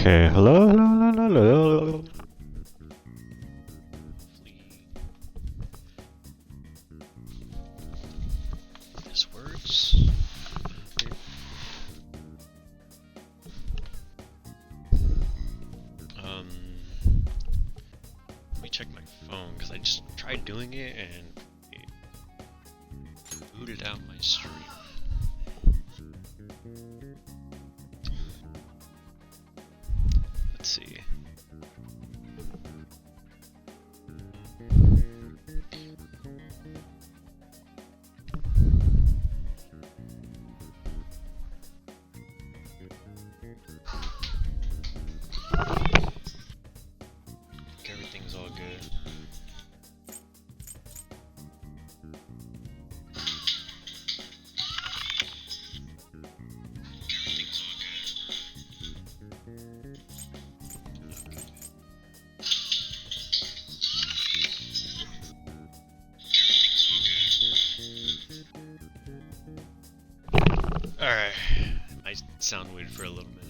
Okay, hello, hello, hello, hello, hello. This works. Let me check my phone because I just tried doing it and it booted out my stream. Let's see. Everything's all good. Everything's all good. Alright. Might sound weird for a little minute.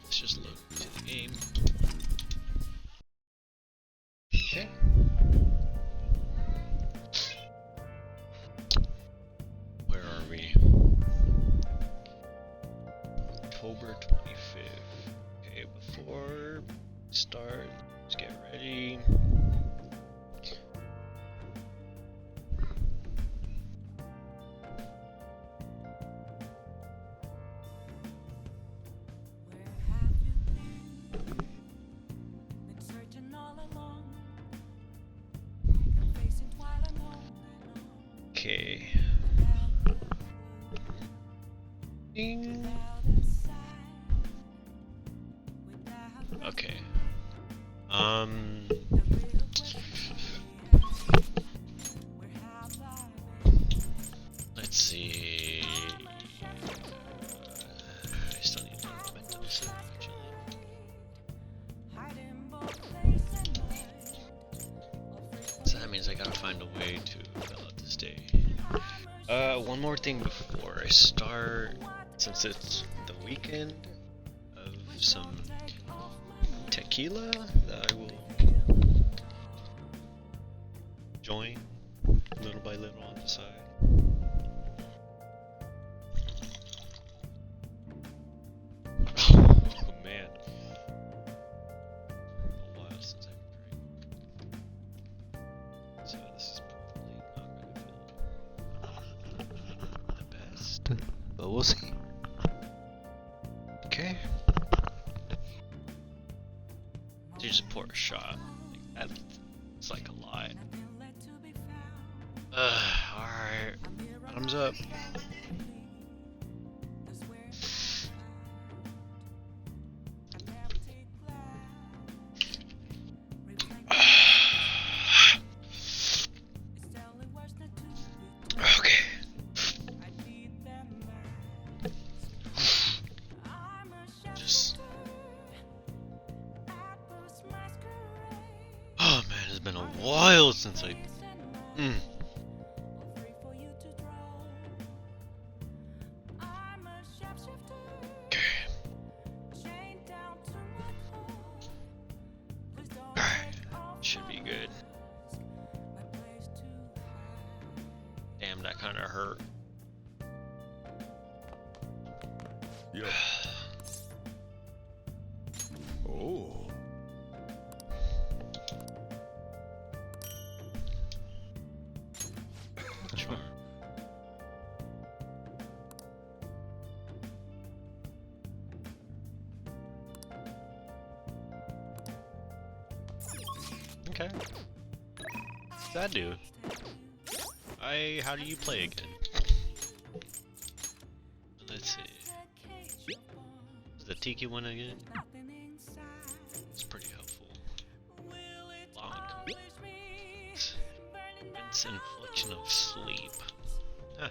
Let's just load into the game. Okay. Where are we? October 25th. Okay, before we start, let's get ready. Okay. Ding. Okay. Let's see. I still need to implement this actually. So that means I gotta find a way to fill out this day. One more thing before I start, since it's the weekend of some tequila that I will join little by little on the side. Oh man. A while since I've drank. So this is probably not gonna feel the best. But we'll see. Okay. You just pour a shot. Like, that's like a lot. Alright. Bottoms up. Okay. Just. Oh man, it's been a while since I. Should be good. Damn, that kind of hurt. Yeah. Oh. Sure. Okay. What's that do? How do you play again? Let's see. Is the Tiki one again? It's pretty helpful. Lock. Immense infliction of sleep. Huh.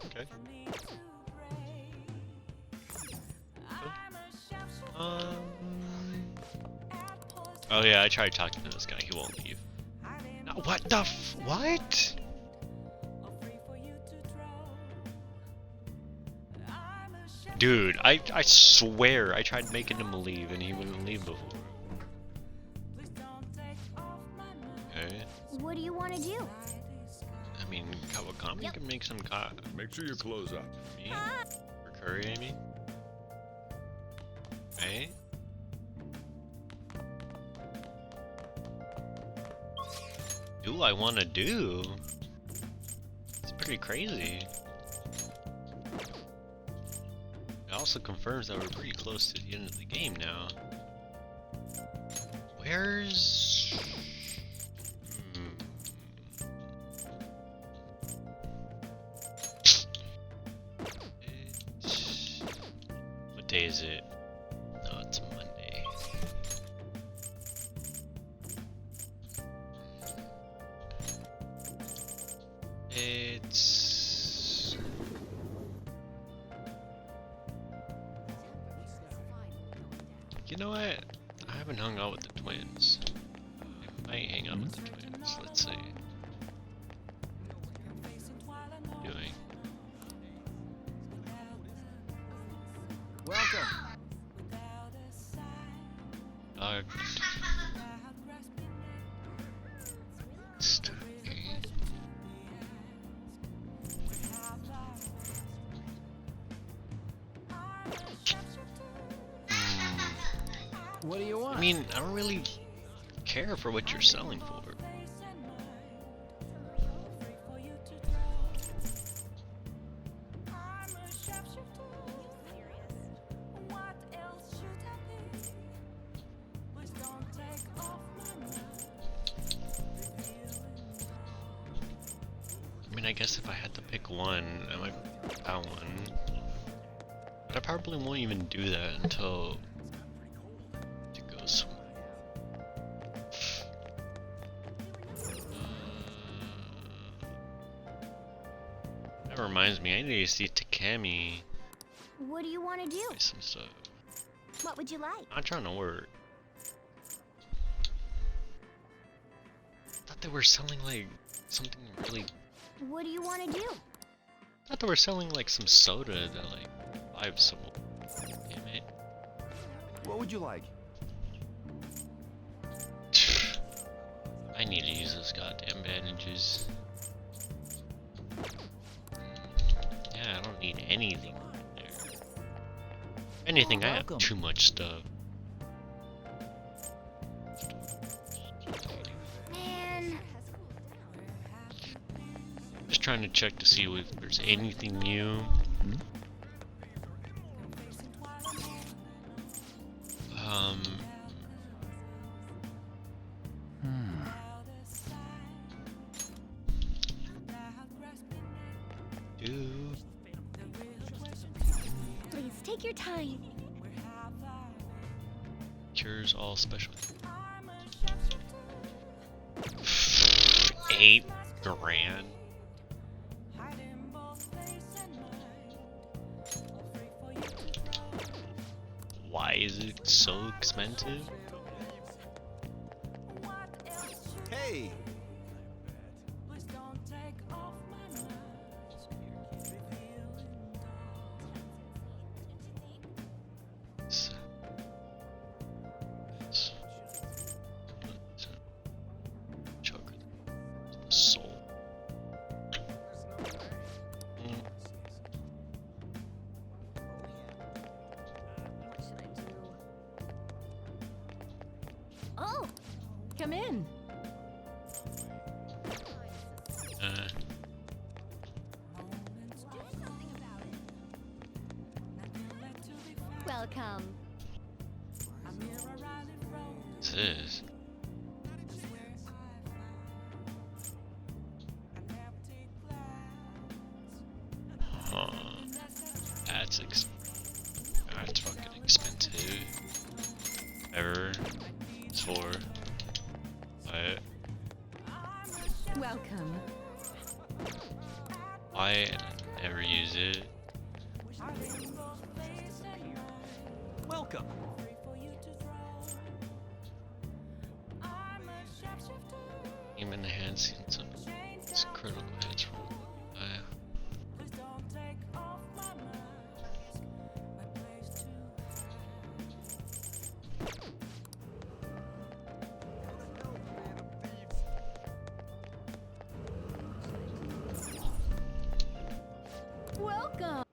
Okay. Oh yeah, I tried talking to this guy. He won't leave. No, what the what? Dude, I swear I tried making him leave and he wouldn't leave before. Okay. What do you want to do? I mean, Kawakami can make some Make sure you close up. me? For curry, maybe? Hey? Do I want to do? It's pretty crazy. It also confirms that we're pretty close to the end of the game now. Where's... What day is it? No, it's Monday. It's... You know what? I haven't hung out with the twins. I might hang out with the twins. Let's see. What are you doing? Welcome. Dog. What do you want? I mean, I don't really care for what you're selling for. I mean, I guess if I had to pick one, I might pick that one. But I probably won't even do that until it goes somewhere. That reminds me, I need to see Takami What do you want to do? buy some stuff. What would you like? I'm trying to work. I thought they were selling like something really. What do you want to do? I thought they were selling like some soda that like vibes some. Damn it. What would you like? I need to use those goddamn bandages. Yeah, I don't need anything right there. If anything, I have Welcome. too much stuff. Man, Just trying to check to see if there's anything new. Um. Dude. please take your time. Cures all special. 8 grand. Why is it so expensive? Hey. Choker. Soul. Oh, come in. Welcome. What's this? Huh. That's fucking expensive. Ever. It's for. What? Welcome. Why never use it? Welcome. Aim enhancing some critical hits from Welcome.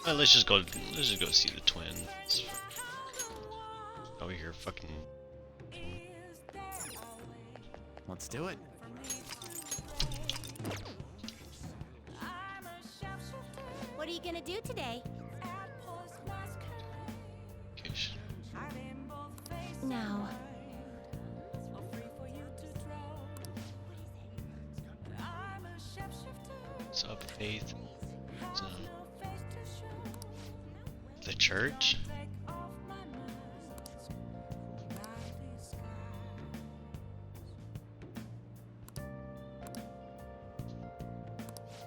Well, let's just go see the twins. Over here fucking Let's do it. What are you gonna do today? vacation. Now, What's up, Faith? So, the church?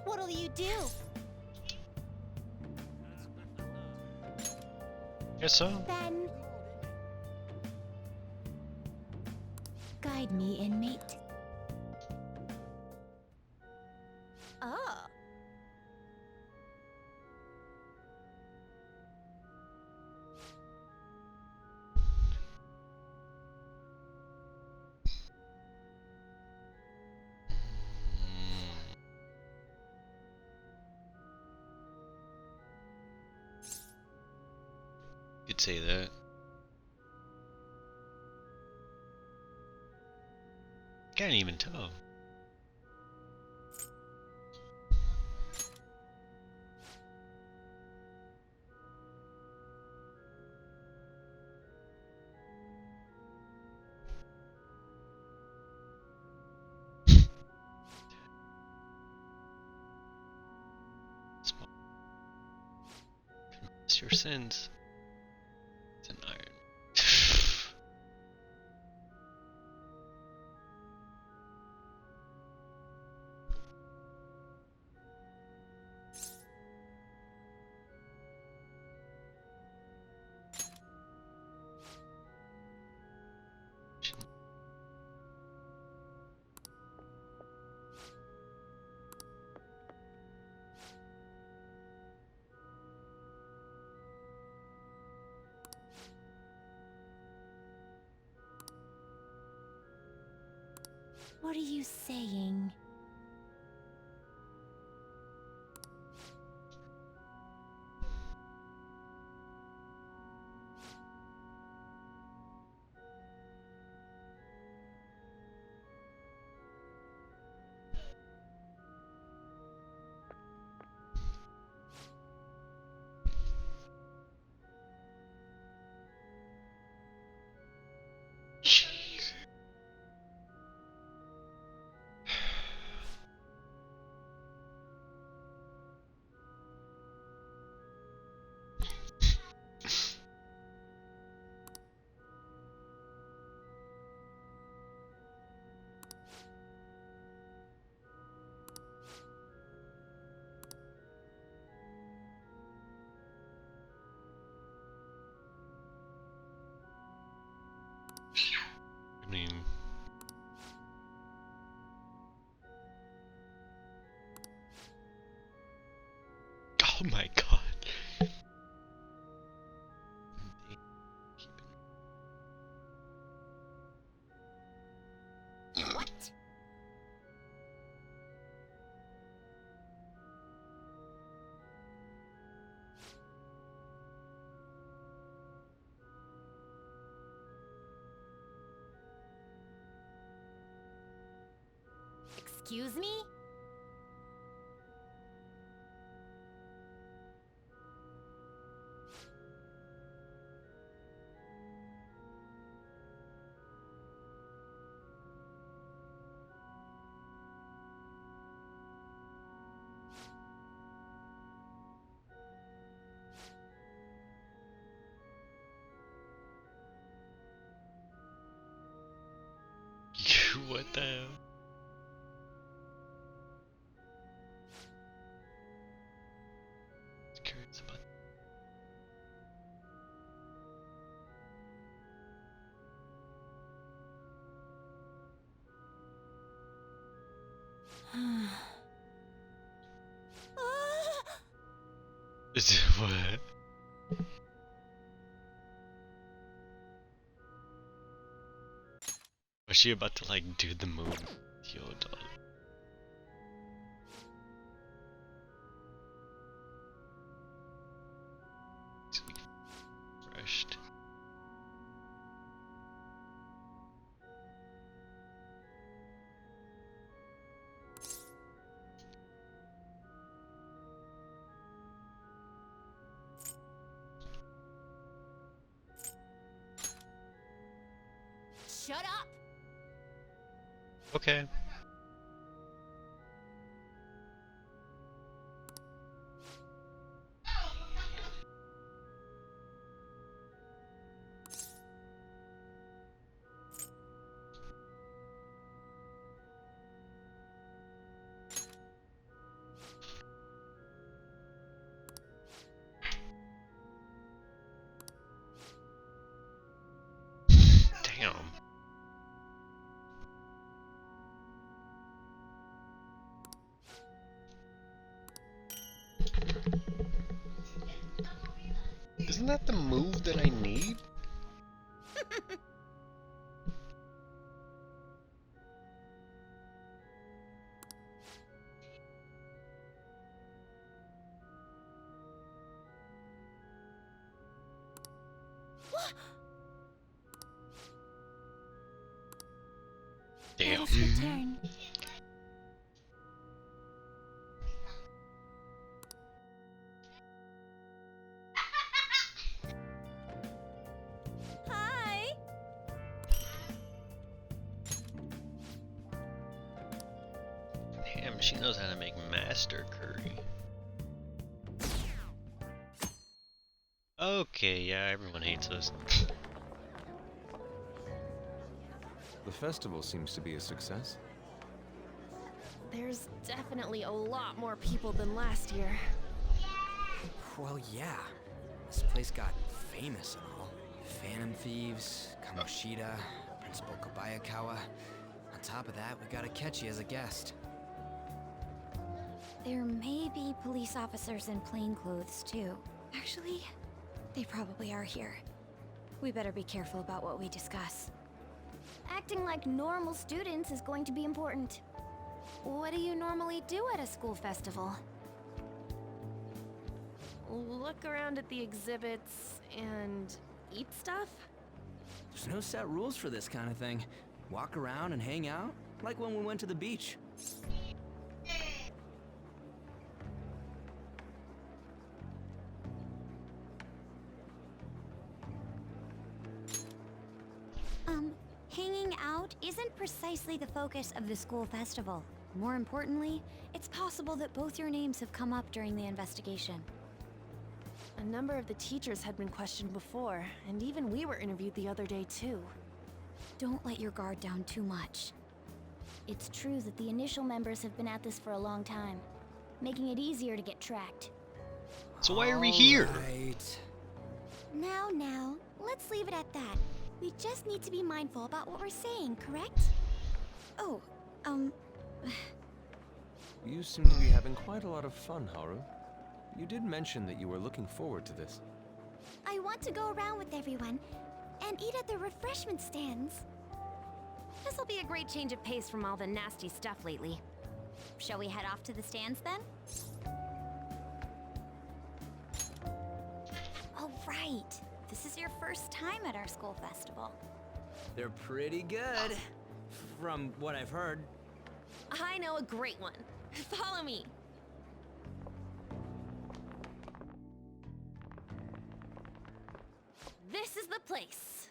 what'll you do? Guess so. Then guide me, inmate. Oh. You'd say that. Can't even tell. Confess your sins. It's an iron. What are you saying? I mean, oh my god. What? Excuse me? What the hell? Curious about Is it what? Was she about to like do the move? Yo, dog. Sweet. Refreshed. Shut up! Okay. Damn. Isn't that the move that I need? Damn. Let us return. Hi. Damn, she knows how to make master curry. Okay, yeah, everyone hates us. The festival seems to be a success. There's definitely a lot more people than last year. Well, yeah. This place got famous and all. Phantom Thieves, Kamoshida, Principal Kobayakawa. On top of that, we got Akechi as a guest. There may be police officers in plainclothes too. Actually, they probably are here. We better be careful about what we discuss. Acting like normal students is going to be important. What do you normally do at a school festival? Look around at the exhibits and eat stuff? There's no set rules for this kind of thing. Walk around and hang out, like when we went to the beach. Hanging out isn't precisely the focus of the school festival. More importantly, it's possible that both your names have come up during the investigation. A number of the teachers had been questioned before, and even we were interviewed the other day too. Don't let your guard down too much. It's true that the initial members have been at this for a long time, making it easier to get tracked. So why are we here? Right. Now, let's leave it at that. We just need to be mindful about what we're saying, correct? Oh, You seem to be having quite a lot of fun, Haru. You did mention that you were looking forward to this. I want to go around with everyone and eat at the refreshment stands. This'll be a great change of pace from all the nasty stuff lately. Shall we head off to the stands then? Oh, right. This is your first time at our school festival. They're pretty good, from what I've heard. I know a great one. Follow me. This is the place.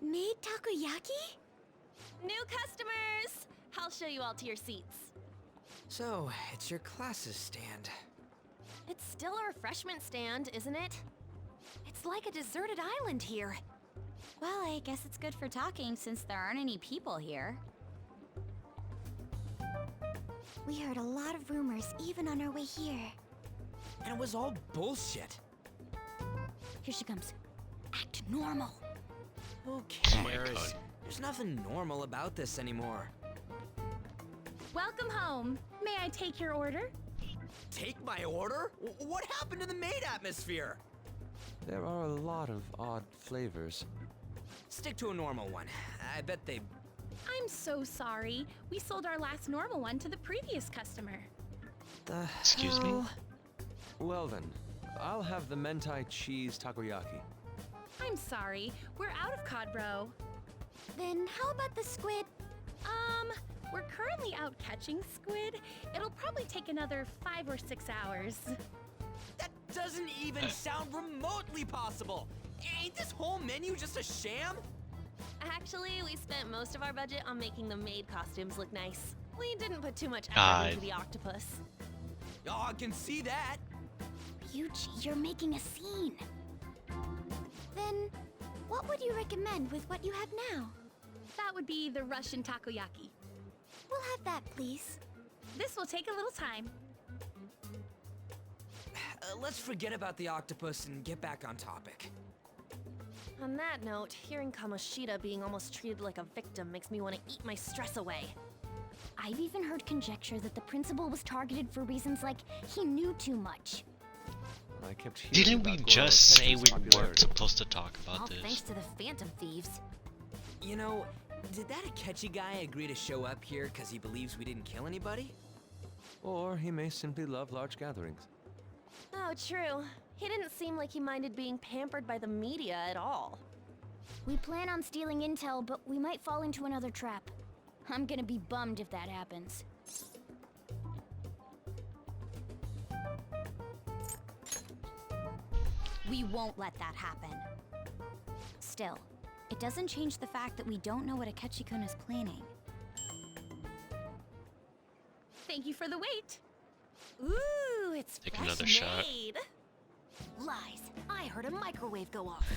Made takoyaki? New customers! I'll show you all to your seats. So, it's your class's stand. It's still a refreshment stand, isn't it? It's like a deserted island here. Well, I guess it's good for talking since there aren't any people here. We heard a lot of rumors even on our way here. And it was all bullshit. Here she comes. Act normal. Who Oh my cares? God. There's nothing normal about this anymore. Welcome home. May I take your order? Take my order? What happened to the maid atmosphere? There are a lot of odd flavors. Stick to a normal one. I bet they... I'm so sorry. We sold our last normal one to the previous customer. The Excuse me? hell? Well then, I'll have the mentai cheese takoyaki. I'm sorry. We're out of cod bro. Then how about the squid? We're currently out catching squid. It'll probably take another 5 or 6 hours. That doesn't even sound remotely possible! Ain't this whole menu just a sham? Actually, we spent most of our budget on making the maid costumes look nice. We didn't put too much effort God. into the octopus. Oh, I can see that! Ryuji, you're making a scene. Then, what would you recommend with what you have now? That would be the Russian takoyaki. We'll have that, please. This will take a little time. Let's forget about the octopus and get back on topic. On that note, hearing Kamoshida being almost treated like a victim makes me want to eat my stress away. I've even heard conjecture that the principal was targeted for reasons like he knew too much. I kept hearing Didn't we about just say Goro we Tetsu's weren't popularity. supposed to talk All about thanks this? to the Phantom Thieves. You know, did that Akechi guy agree to show up here because he believes we didn't kill anybody? Or he may simply love large gatherings. Oh, true. He didn't seem like he minded being pampered by the media at all. We plan on stealing intel, but we might fall into another trap. I'm gonna be bummed if that happens. We won't let that happen. Still, it doesn't change the fact that we don't know what Akechi-kun is planning. Thank you for the wait. Ooh, it's Take fresh another shot. made. Lies. I heard a microwave go off.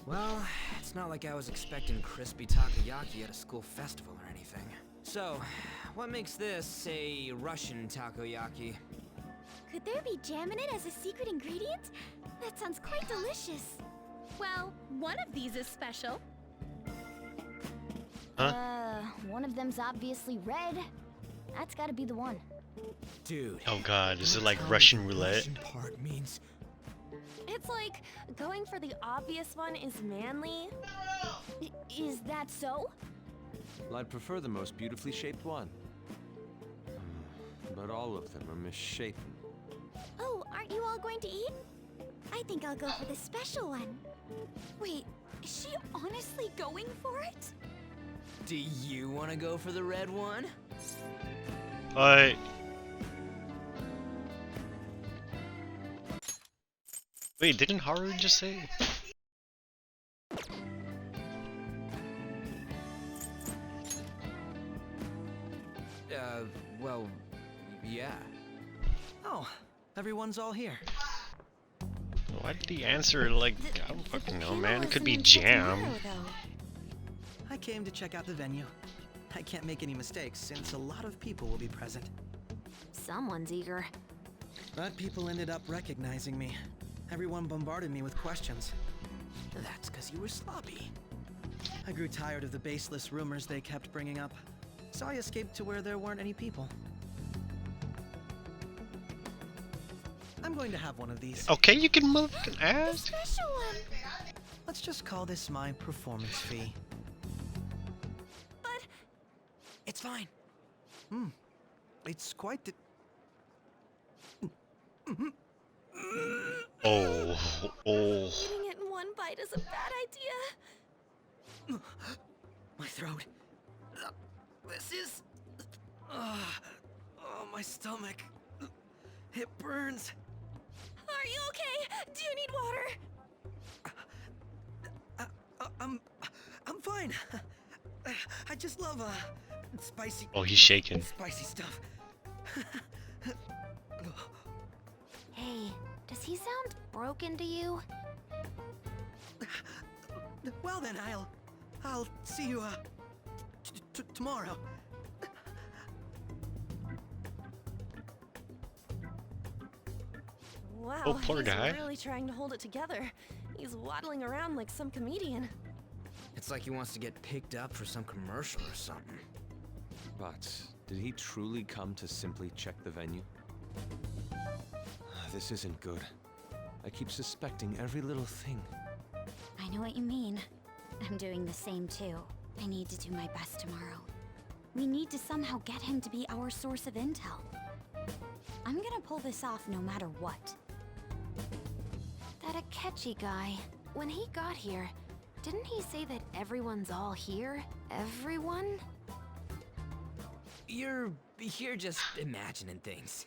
Well, it's not like I was expecting crispy takoyaki at a school festival or anything. So, what makes this a Russian takoyaki? Could there be jam in it as a secret ingredient? That sounds quite delicious. Well, one of these is special. One of them's obviously red. That's gotta be the one. Dude. Oh God, is it like tell me Russian the roulette? Russian part means... It's like going for the obvious one is manly. Is that so? Well, I'd prefer the most beautifully shaped one. But all of them are misshapen. Oh, aren't you all going to eat? I think I'll go for the special one. Wait, is she honestly going for it? Do you want to go for the red one? Wait, didn't Haru just say? Well, yeah. Oh, everyone's all here. Why did he answer like, I don't fucking know, man. It could be jam. I came to check out the venue. I can't make any mistakes since a lot of people will be present. Someone's eager. But people ended up recognizing me. Everyone bombarded me with questions. That's because you were sloppy. I grew tired of the baseless rumors they kept bringing up, so I escaped to where there weren't any people. I'm going to have one of these. Okay, you can motherfucking The ask. special one! Let's just call this my performance fee. But It's fine. It's quite the... Oh, oh. eating it in one bite is a bad idea. My throat. This is... oh, my stomach. It burns. Are you okay? Do you need water? I'm fine. I just love spicy. Oh, he's shaking. Spicy stuff. Hey, does he sound broken to you? Well then, I'll see you tomorrow. Wow, Oh, poor he's guy. really trying to hold it together. He's waddling around like some comedian. It's like he wants to get picked up for some commercial or something. But did he truly come to simply check the venue? This isn't good. I keep suspecting every little thing. I know what you mean. I'm doing the same too. I need to do my best tomorrow. We need to somehow get him to be our source of intel. I'm gonna pull this off no matter what. That Akechi guy, when he got here, didn't he say that everyone's all here? Everyone? You're just imagining things.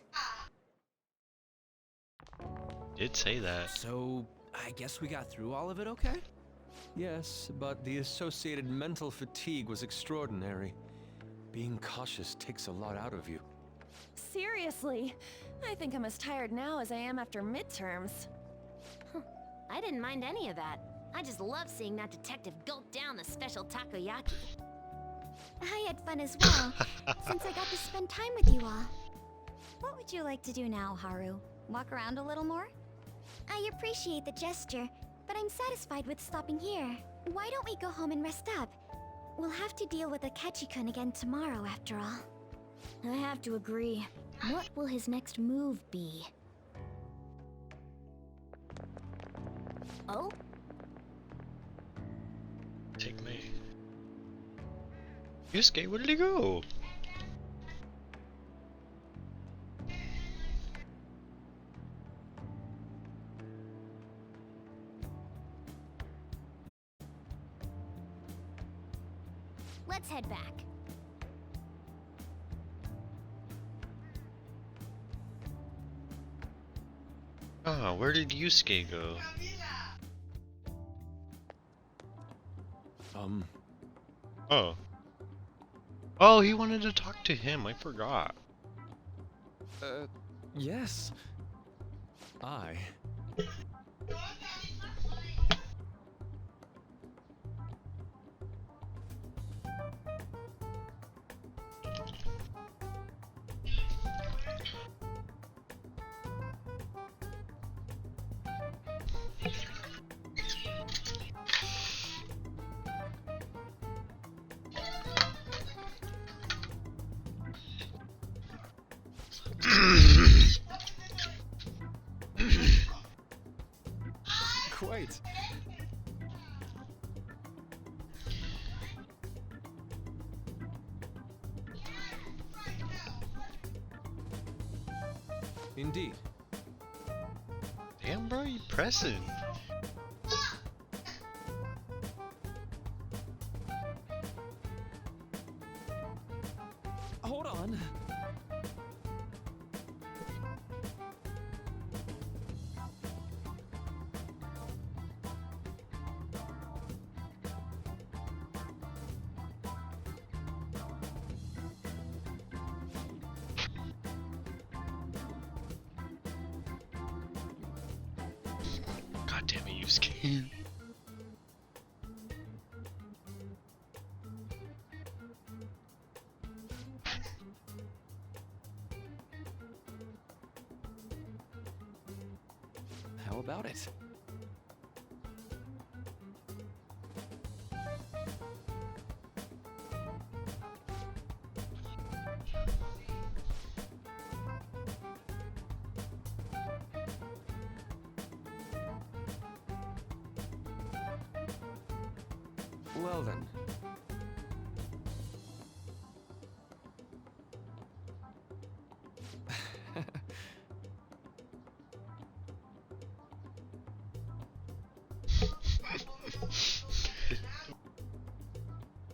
Did say that. So, I guess we got through all of it okay? Yes, but the associated mental fatigue was extraordinary. Being cautious takes a lot out of you. Seriously, I think I'm as tired now as I am after midterms. I didn't mind any of that. I just love seeing that detective gulp down the special takoyaki. I had fun as well, since I got to spend time with you all. What would you like to do now, Haru? Walk around a little more? I appreciate the gesture, but I'm satisfied with stopping here. Why don't we go home and rest up? We'll have to deal with Akechi-kun again tomorrow, after all. I have to agree. What will his next move be? Oh? Take me. Yusuke, where did he go? Let's head back. Ah, where did Yusuke go? Oh. Oh, he wanted to talk to him. I forgot. Yes. I... Quite. Indeed. Damn, bro, you pressing. Hold on. God damn it, Yusuke. How about it? Well then.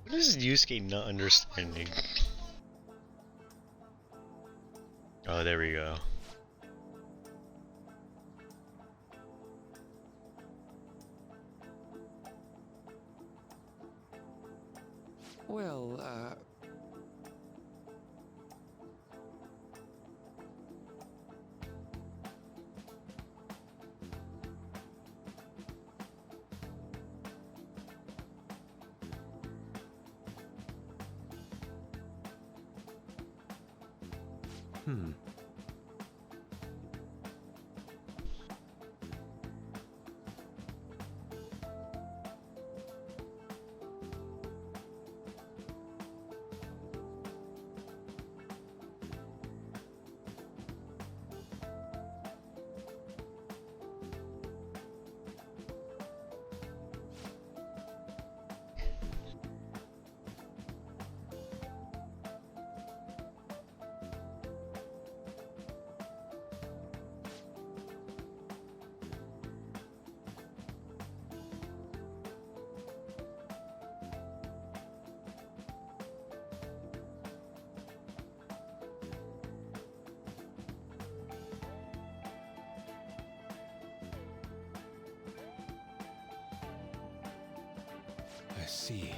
What is Yusuke not understanding? Oh, there we go. Well, see.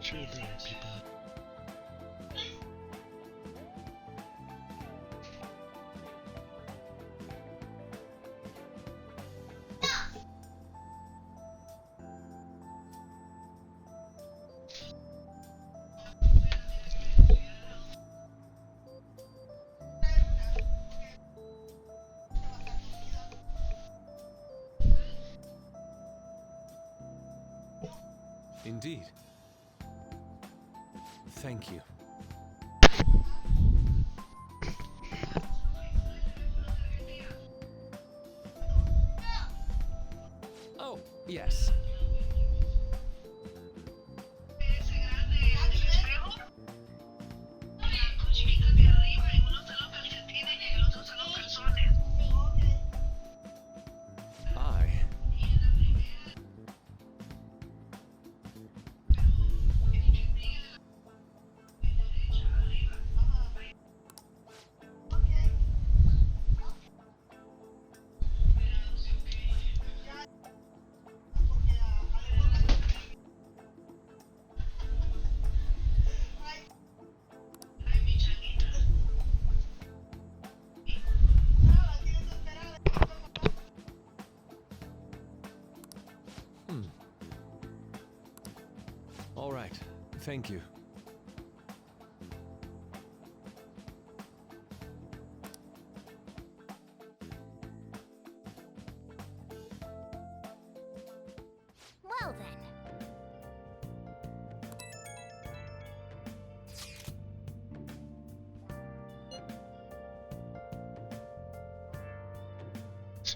Children, people. Indeed. Thank you. Oh, yes. I. All right. Thank you. Well then.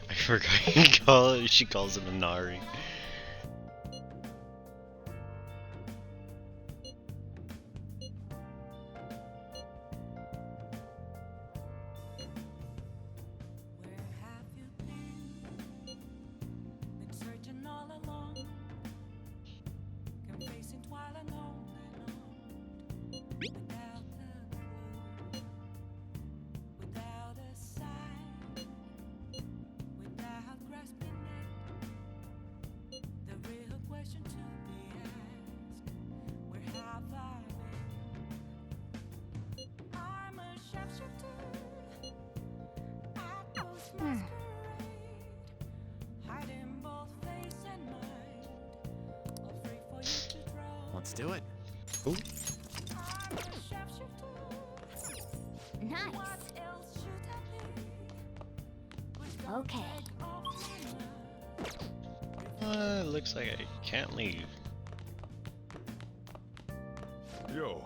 I forgot she calls him Inari. Let's do it. Ooh. Nice. Okay. Looks like I can't leave. Yo,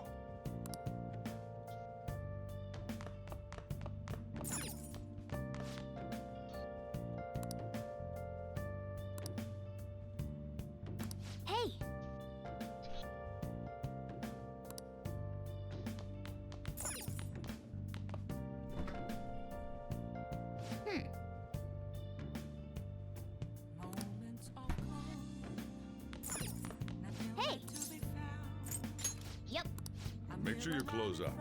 Hey. Hey. Yep. make sure your clothes up.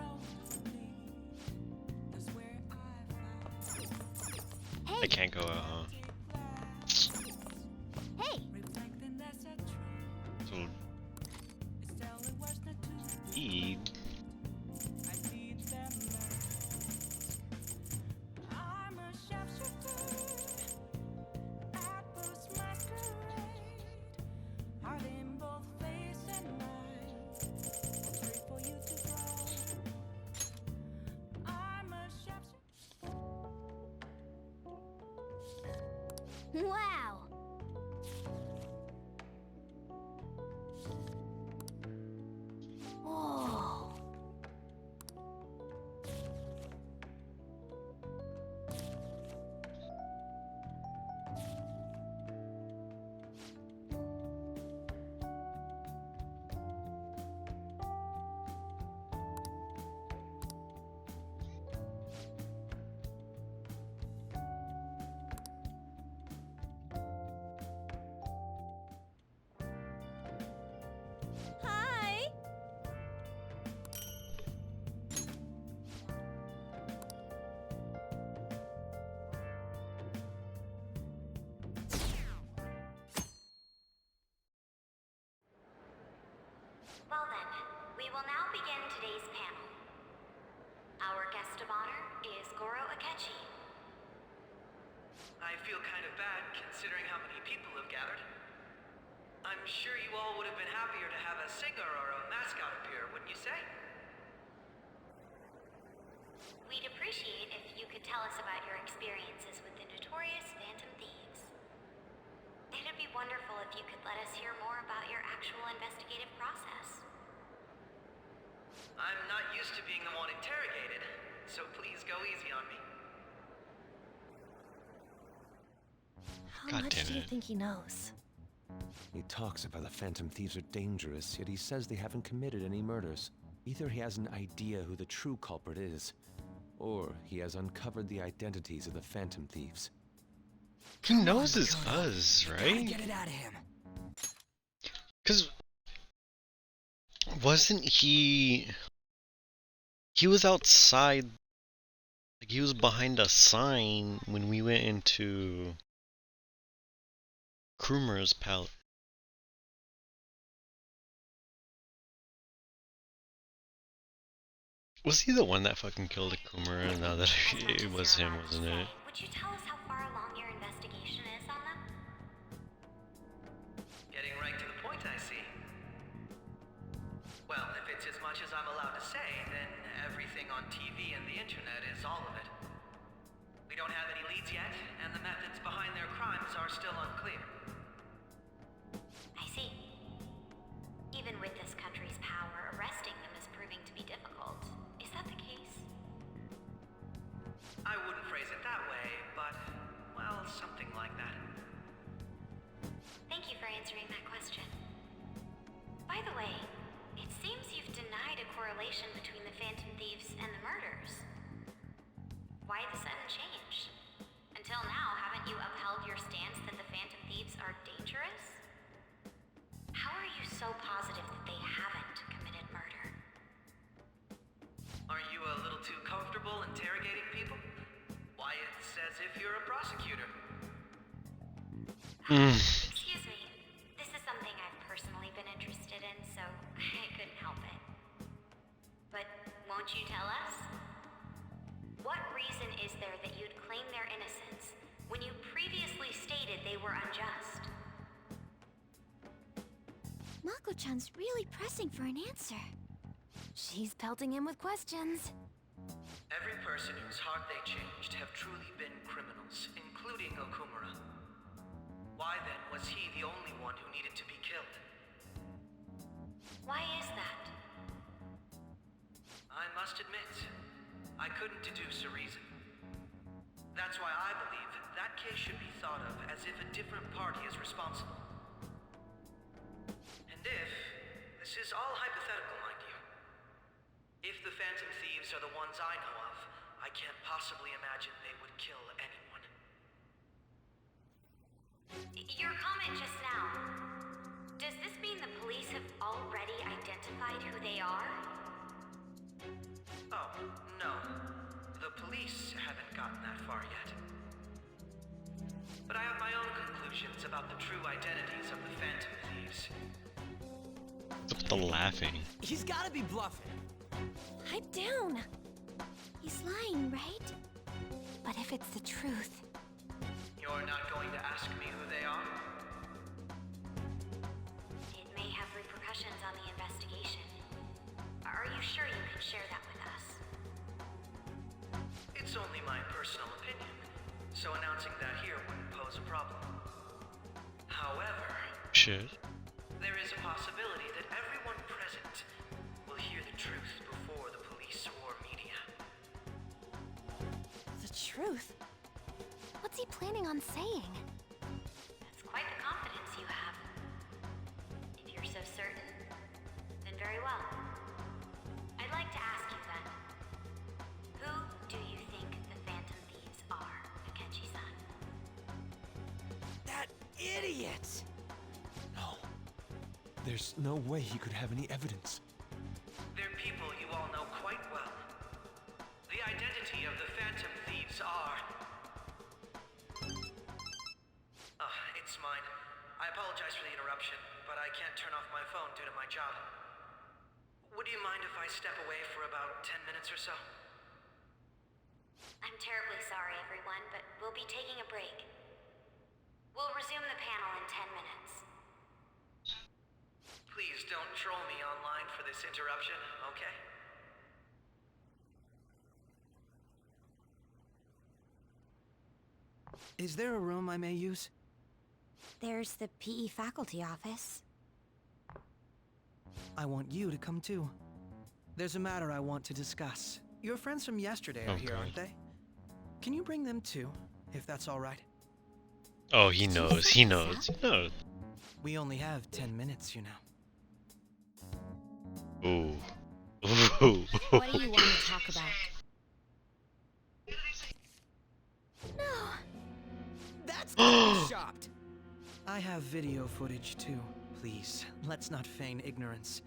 I can't go out, huh? Hey. So, Eve. Wow. Whoa. We will now begin today's panel. Our guest of honor is Goro Akechi. I feel kind of bad considering how many people have gathered. I'm sure you all would have been happier to have a singer or a mascot appear, wouldn't you say? We'd appreciate if you could tell us about your experiences with the notorious Phantom Thieves. It'd be wonderful if you could let us hear more about your actual investigative process. I'm not used to being the one interrogated, so please go easy on me. How God much damn do you it. think he knows? He talks about the Phantom Thieves are dangerous, yet he says they haven't committed any murders. Either he has an idea who the true culprit is, or he has uncovered the identities of the Phantom Thieves. He knows his Gotta buzz, Gotta right? get it out of him. Because wasn't he? He was outside. Like he was behind a sign when we went into Krumer's palace. Was he the one that fucking killed Kumura? Now that it was him, wasn't it? Would you tell us how far along your investigation is on them? Getting right to the point, I see. Well, if it's as much as I'm allowed to say, then everything on TV and the internet is all of it. We don't have any leads yet, and the methods behind their crimes are still unclear. I see. Even with this country's power, arresting them is proving to be difficult. Is that the case? I wouldn't phrase it that way, but, well, something like that. Thank you for answering that question. By the way, it seems you've denied a correlation between the Phantom Thieves and the murders. Why the sudden change? Until now, haven't you upheld your stance that the Phantom Thieves are dangerous? How are you so positive that they haven't committed murder? Aren't you a little too comfortable interrogating people? Why, it's as if you're a prosecutor. Excuse me. This is something I've personally been interested in, so I couldn't help it. But won't you tell us? What reason is there that you'd claim their innocence when you previously stated they were unjust? Mako-chan's really pressing for an answer. She's pelting him with questions. Every person whose heart they changed have truly been criminals, including Okumura. Why then was he the only one who needed to be killed? Why is that? I must admit, I couldn't deduce a reason. That's why I believe that case should be thought of as if a different party is responsible. And if, this is all hypothetical, mind you, if the Phantom Thieves are the ones I know of, I can't possibly imagine they would kill anyone. Your comment just now. Does this mean the police have already identified who they are? Oh, no. The police haven't gotten that far yet. But I have my own conclusions about the true identities of the Phantom Thieves. What's up with the laughing? He's gotta be bluffing. Pipe down. He's lying, right? But if it's the truth, You're not going to ask me who they are? It may have repercussions on the investigation. Are you sure you can share that with us? It's only my personal opinion, so announcing that here wouldn't pose a problem. However, Shit. there is a possibility that everyone present will hear the truth before the police or media. the truth. What's he planning on saying? That's quite the confidence you have. If you're so certain, then very well. I'd like to ask you then, who do you think the Phantom Thieves are, Akechi-san? That idiot! No. There's no way he could have any evidence. They're people you all know quite well. The identity of the Phantom Thieves are... it's mine. I apologize for the interruption, but I can't turn off my phone due to my job. Would you mind if I step away for about 10 minutes or so? I'm terribly sorry, everyone, but we'll be taking a break. We'll resume the panel in 10 minutes. Please don't troll me online for this interruption, okay? Is there a room I may use? There's the PE faculty office. I want you to come too. There's a matter I want to discuss. Your friends from yesterday are here, aren't they? Can you bring them too, if that's all right? Oh, he knows. He knows. He knows. We only have 10 minutes, you know. Ooh. Ooh. What do you want to talk about? That's gonna be shocked. I have video footage too. Please, let's not feign ignorance.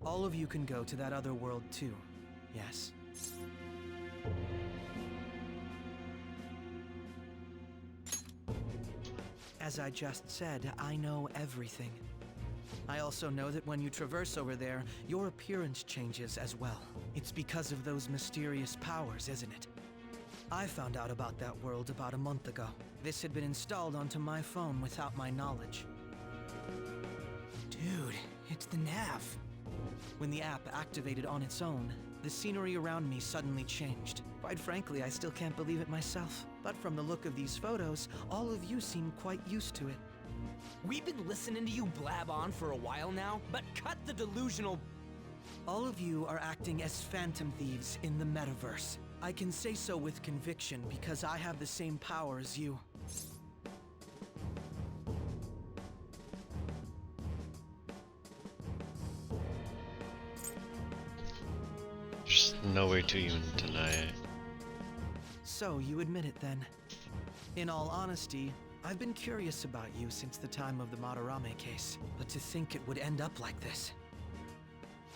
All of you can go to that other world too. Yes. As I just said, I know everything. I also know that when you traverse over there, your appearance changes as well. It's because of those mysterious powers, isn't it? I found out about that world about a month ago. This had been installed onto my phone without my knowledge. Dude, it's the nav. When the app activated on its own, the scenery around me suddenly changed. Quite frankly, I still can't believe it myself. But from the look of these photos, all of you seem quite used to it. We've been listening to you blab on for a while now, but cut the delusional... All of you are acting as phantom thieves in the metaverse. I can say so with conviction because I have the same power as you. There's no way to even deny it. So, you admit it then. In all honesty, I've been curious about you since the time of the Madarame case, but to think it would end up like this.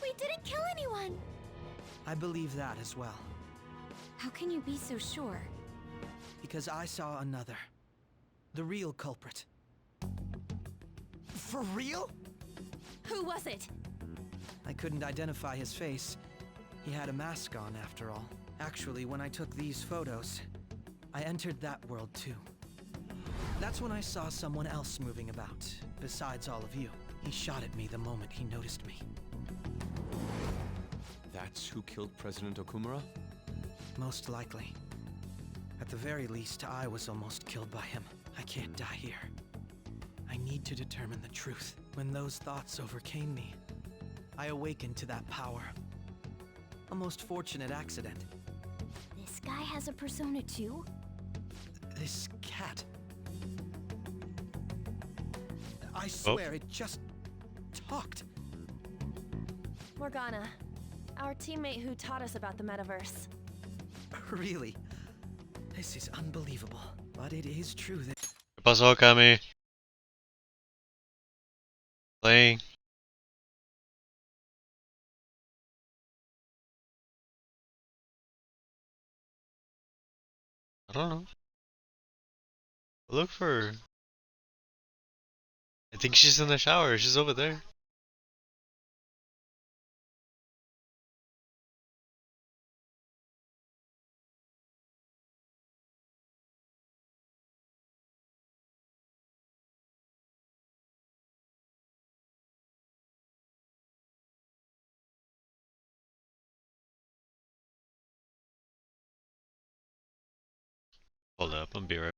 We didn't kill anyone! I believe that as well. How can you be so sure? Because I saw another. The real culprit. For real? Who was it? I couldn't identify his face. He had a mask on, after all. Actually, when I took these photos, I entered that world too. That's when I saw someone else moving about, besides all of you. He shot at me the moment he noticed me. That's who killed President Okumura? Most likely. At the very least, I was almost killed by him. I can't die here. I need to determine the truth. When those thoughts overcame me, I awakened to that power. A most fortunate accident. This guy has a persona too? This cat. I swear it just talked. Morgana, our teammate who taught us about the metaverse. Really? This is unbelievable. But it is true that... ¿Qué pasó, Kami? Playing. I don't know. Look for her. I think she's in the shower. She's over there. Hold up, I'm be right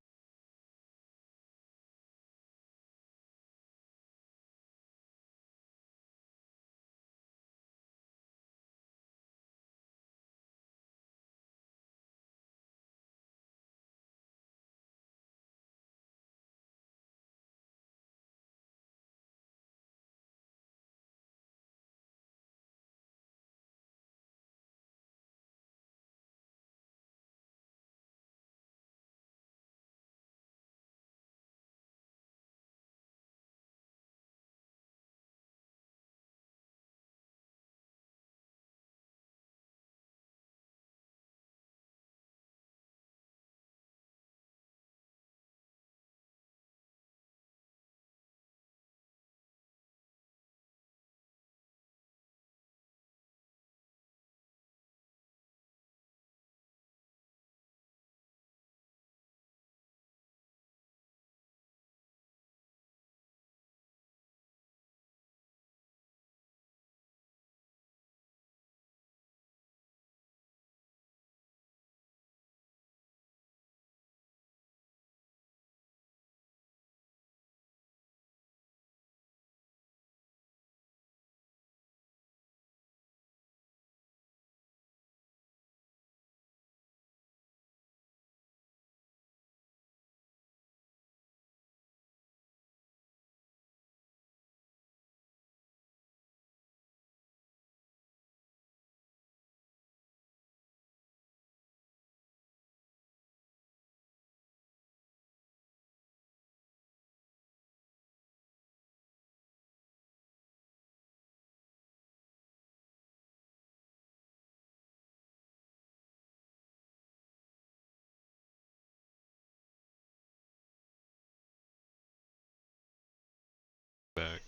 Back.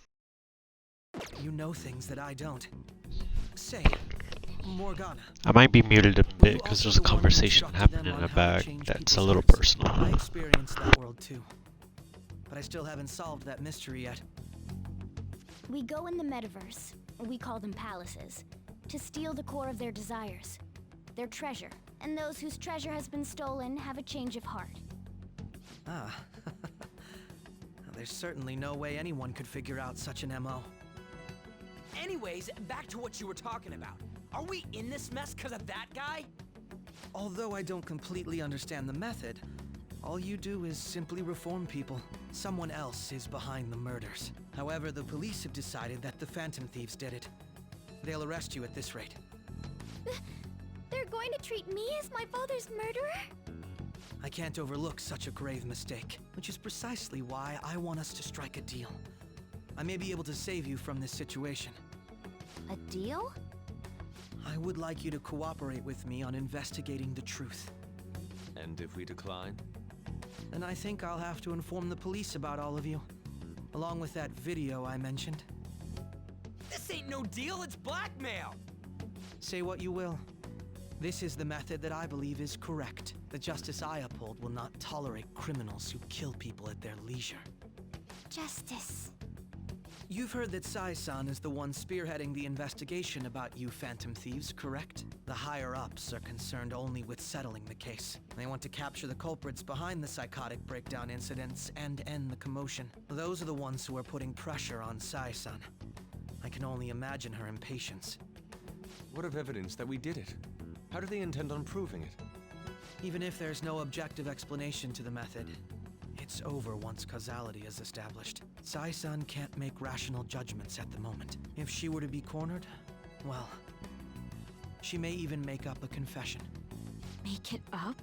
You know things that I don't. Say, Morgana. I might be muted a were bit you because also there's a the one who conversation instructed happening them in on the how to back change that's a people's little hearts? personal. I experienced that world too. But I still haven't solved that mystery yet. We go in the metaverse, or we call them palaces, to steal the core of their desires, their treasure. And those whose treasure has been stolen have a change of heart. Ah. There's certainly no way anyone could figure out such an MO. Anyways, back to what you were talking about. Are we in this mess because of that guy? Although I don't completely understand the method, all you do is simply reform people. Someone else is behind the murders. However, the police have decided that the Phantom Thieves did it. They'll arrest you at this rate. They're going to treat me as my father's murderer? I can't overlook such a grave mistake, which is precisely why I want us to strike a deal. I may be able to save you from this situation. A deal? I would like you to cooperate with me on investigating the truth. And if we decline? Then I think I'll have to inform the police about all of you, along with that video I mentioned. This ain't no deal, it's blackmail! Say what you will. This is the method that I believe is correct. The justice I uphold will not tolerate criminals who kill people at their leisure. Justice. You've heard that Sai-san is the one spearheading the investigation about you Phantom Thieves, correct? The higher-ups are concerned only with settling the case. They want to capture the culprits behind the psychotic breakdown incidents and end the commotion. Those are the ones who are putting pressure on Sai-san. I can only imagine her impatience. What of evidence that we did it? How do they intend on proving it? Even if there's no objective explanation to the method, it's over once causality is established. Sai-san can't make rational judgments at the moment. If she were to be cornered, well, she may even make up a confession. Make it up?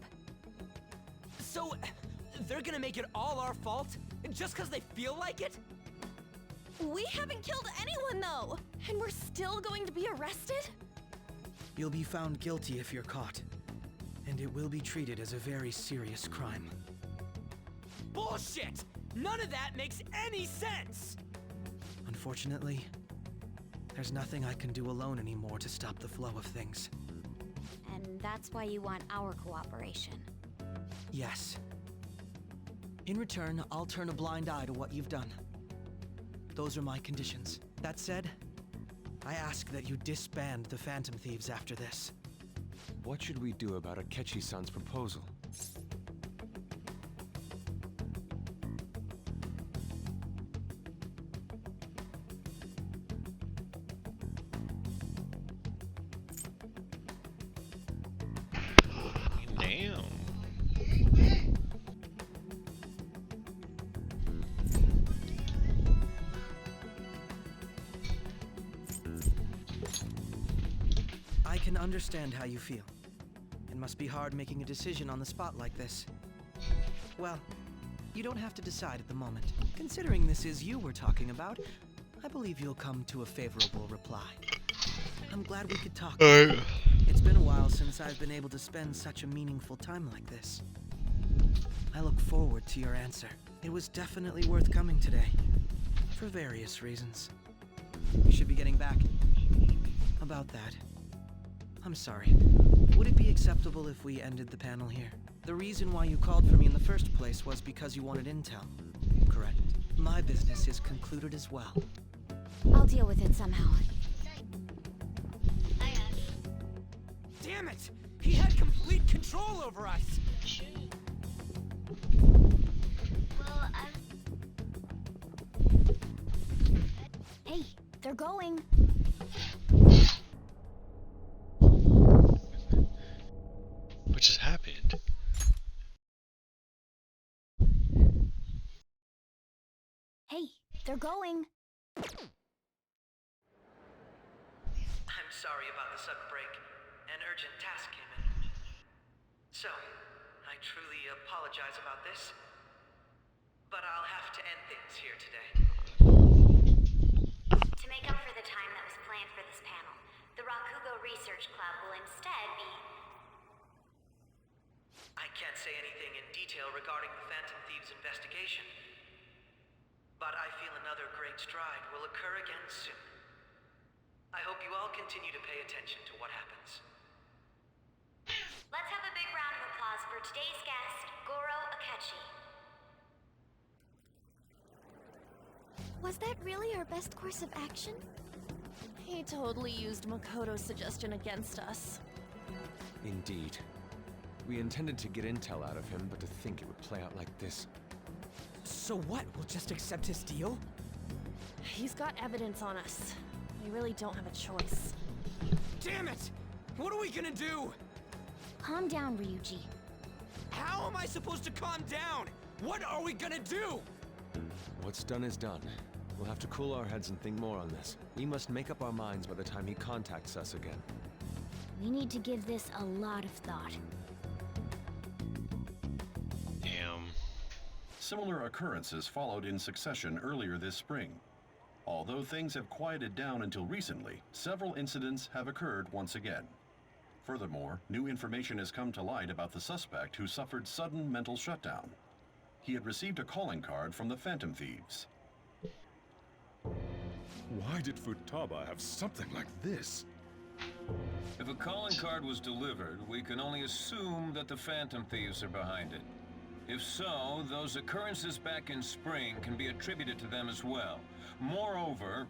So, they're gonna make it all our fault? Just because they feel like it? We haven't killed anyone, though! And we're still going to be arrested? You'll be found guilty if you're caught, and it will be treated as a very serious crime. Bullshit! None of that makes any sense! Unfortunately, there's nothing I can do alone anymore to stop the flow of things. And that's why you want our cooperation. Yes. In return, I'll turn a blind eye to what you've done. Those are my conditions. That said, I ask that you disband the Phantom Thieves after this. What should we do about Akechi-san's proposal? Damn. I can understand how you feel. It must be hard making a decision on the spot like this. Well, you don't have to decide at the moment. Considering this is you we're talking about, I believe you'll come to a favorable reply. I'm glad we could talk. It's been a while since I've been able to spend such a meaningful time like this. I look forward to your answer. It was definitely worth coming today, for various reasons. You should be getting back. About that, I'm sorry. Would it be acceptable if we ended the panel here? The reason why you called for me in the first place was because you wanted intel, correct? My business is concluded as well. I'll deal with it somehow. Damn it! He had complete control over us! Hey, they're going. What just happened? Hey, they're going. I'm sorry about the sudden break. An urgent task came in. So, I truly apologize about this. But I'll have to end things here today. To make up for the time that was planned for this panel, the Rakugo Research Club will instead be... I can't say anything in detail regarding the Phantom Thieves investigation. But I feel enough another great stride will occur again soon. I hope you all continue to pay attention to what happens. Let's have a big round of applause for today's guest, Goro Akechi. Was that really our best course of action? He totally used Makoto's suggestion against us. Indeed. We intended to get intel out of him, but to think it would play out like this. So what? We'll just accept his deal? He's got evidence on us. We really don't have a choice. Damn it! What are we gonna do? Calm down, Ryuji. How am I supposed to calm down? What are we gonna do? What's done is done. We'll have to cool our heads and think more on this. We must make up our minds by the time he contacts us again. We need to give this a lot of thought. Damn. Similar occurrences followed in succession earlier this spring. Although things have quieted down until recently, several incidents have occurred once again. Furthermore, new information has come to light about the suspect who suffered sudden mental shutdown. He had received a calling card from the Phantom Thieves. Why did Futaba have something like this? If a calling card was delivered, we can only assume that the Phantom Thieves are behind it. If so, those occurrences back in spring can be attributed to them as well. Moreover...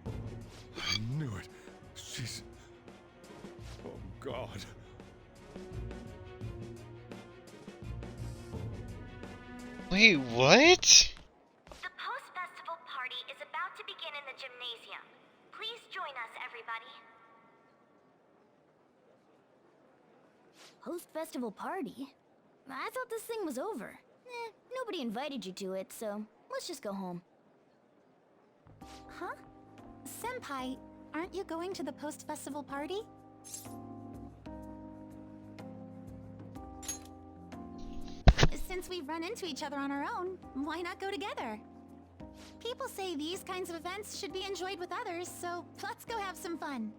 I knew it. She's... Oh, God. Wait, what? The post-festival party is about to begin in the gymnasium. Please join us, everybody. Post-festival party? I thought this thing was over. Nobody invited you to it, so let's just go home. Huh? Senpai, aren't you going to the post-festival party? Since we've run into each other on our own, why not go together? People say these kinds of events should be enjoyed with others, so let's go have some fun.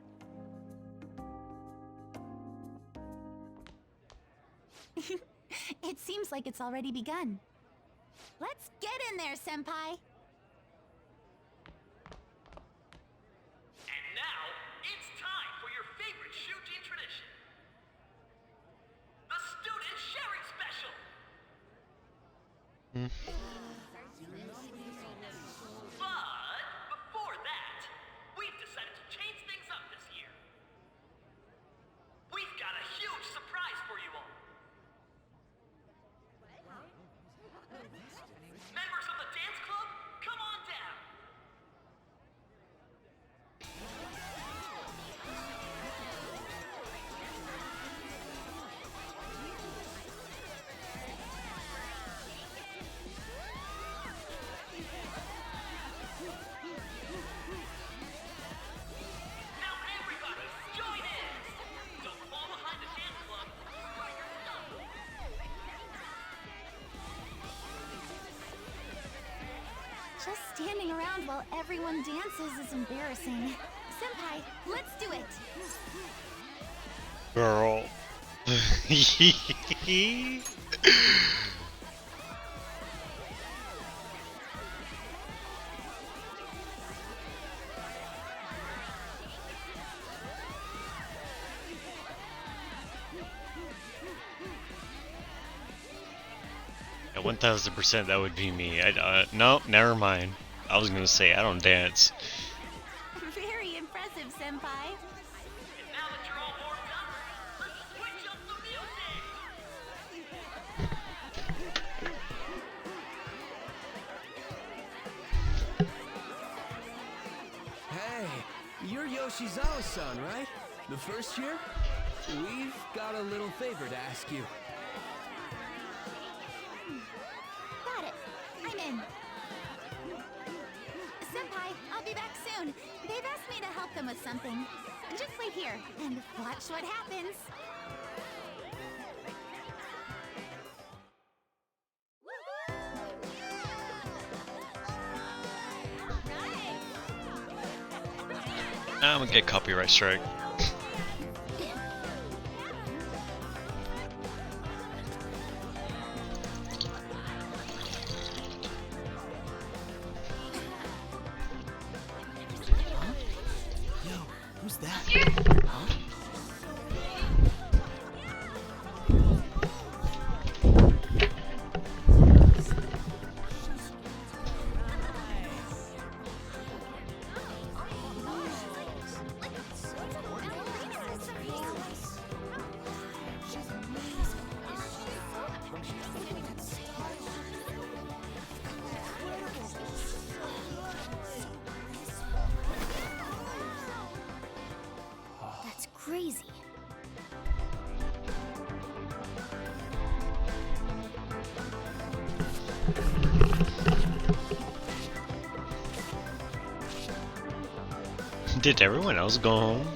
It seems like it's already begun. Let's get in there, Senpai! And now, it's time for your favorite Shujin tradition. The Student Sharing Special! But before that, we've decided to change things up this year. We've got a huge surprise for you all. Members of the dance club, come on down. Now everybody, join in! Don't fall behind the dance club. Spread your stuff. Just standing around while everyone dances is embarrassing. Senpai, let's do it! Girl. Yeah, 1000% that would be me. No, never mind. I was gonna say I don't dance. Very impressive, Senpai. And now that you're all warmed up, let's switch up the music! Hey, you're Yoshizawa-san, right? The first year? We've got a little favor to ask you. Got it. I'm in. Senpai, I'll be back soon. They've asked me to help them with something. Just wait here and watch what happens. I'm gonna get copyright strike. that? Huh? That's crazy. Did everyone else go home?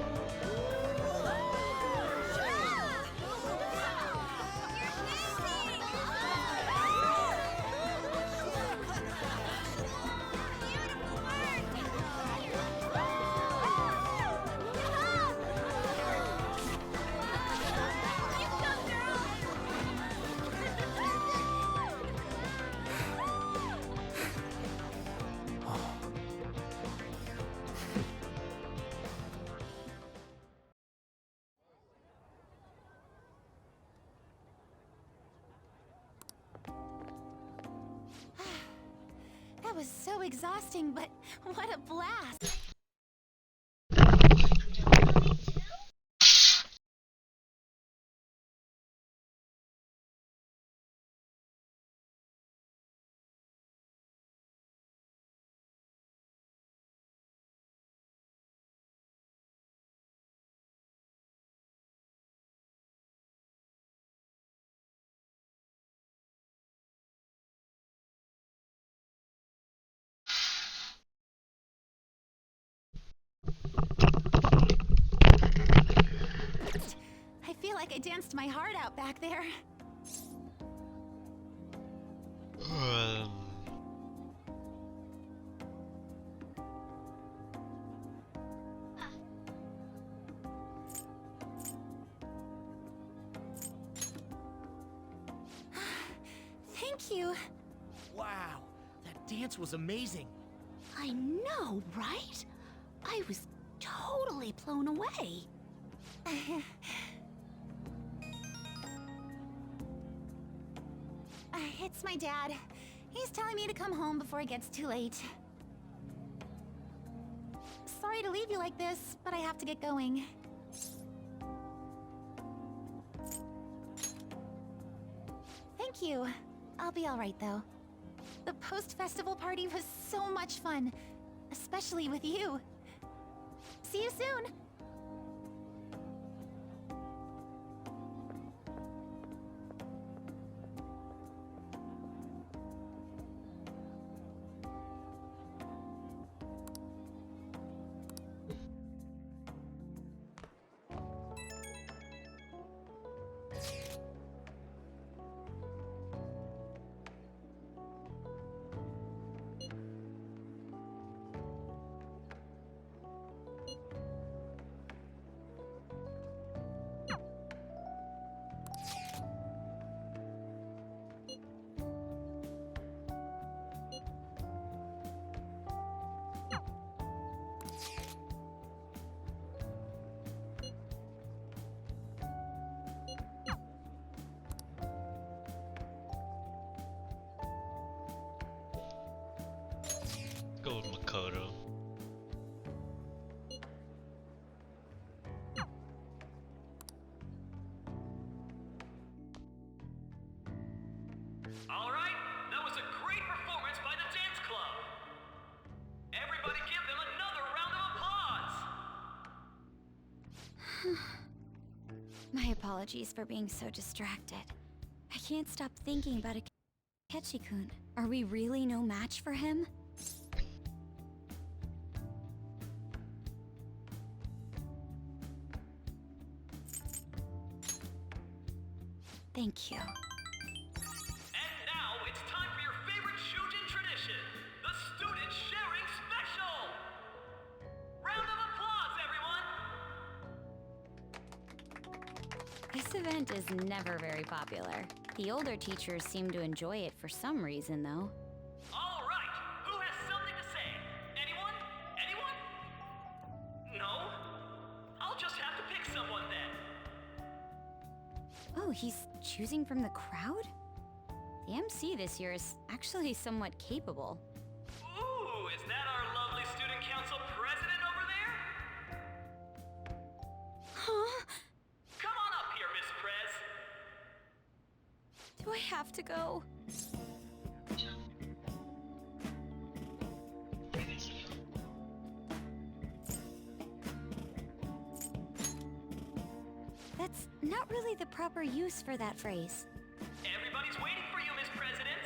That was so exhausting, but what a blast! I feel like I danced my heart out back there. Thank you. Wow, that dance was amazing. I know, right? I was totally blown away. It's my dad. He's telling me to come home before it gets too late. Sorry to leave you like this, but I have to get going. Thank you. I'll be all right, though. The post-festival party was so much fun, especially with you. See you soon! Go with Makoto. Alright, that was a great performance by the dance club. Everybody give them another round of applause. My apologies for being so distracted. I can't stop thinking about Akechi-kun. Are we really no match for him? Thank you. And now it's time for your favorite Shujin tradition, the Student Sharing Special! Round of applause, everyone! This event is never very popular. The older teachers seem to enjoy it for some reason, though. Alright, who has something to say? Anyone? Anyone? No? Oh, he's choosing from the crowd? The MC this year is actually somewhat capable. Ooh, is that our lovely student council president over there? Huh? Come on up here, Miss Prez. Do I have to go? That's not really the proper use for that phrase. Everybody's waiting for you, Miss President.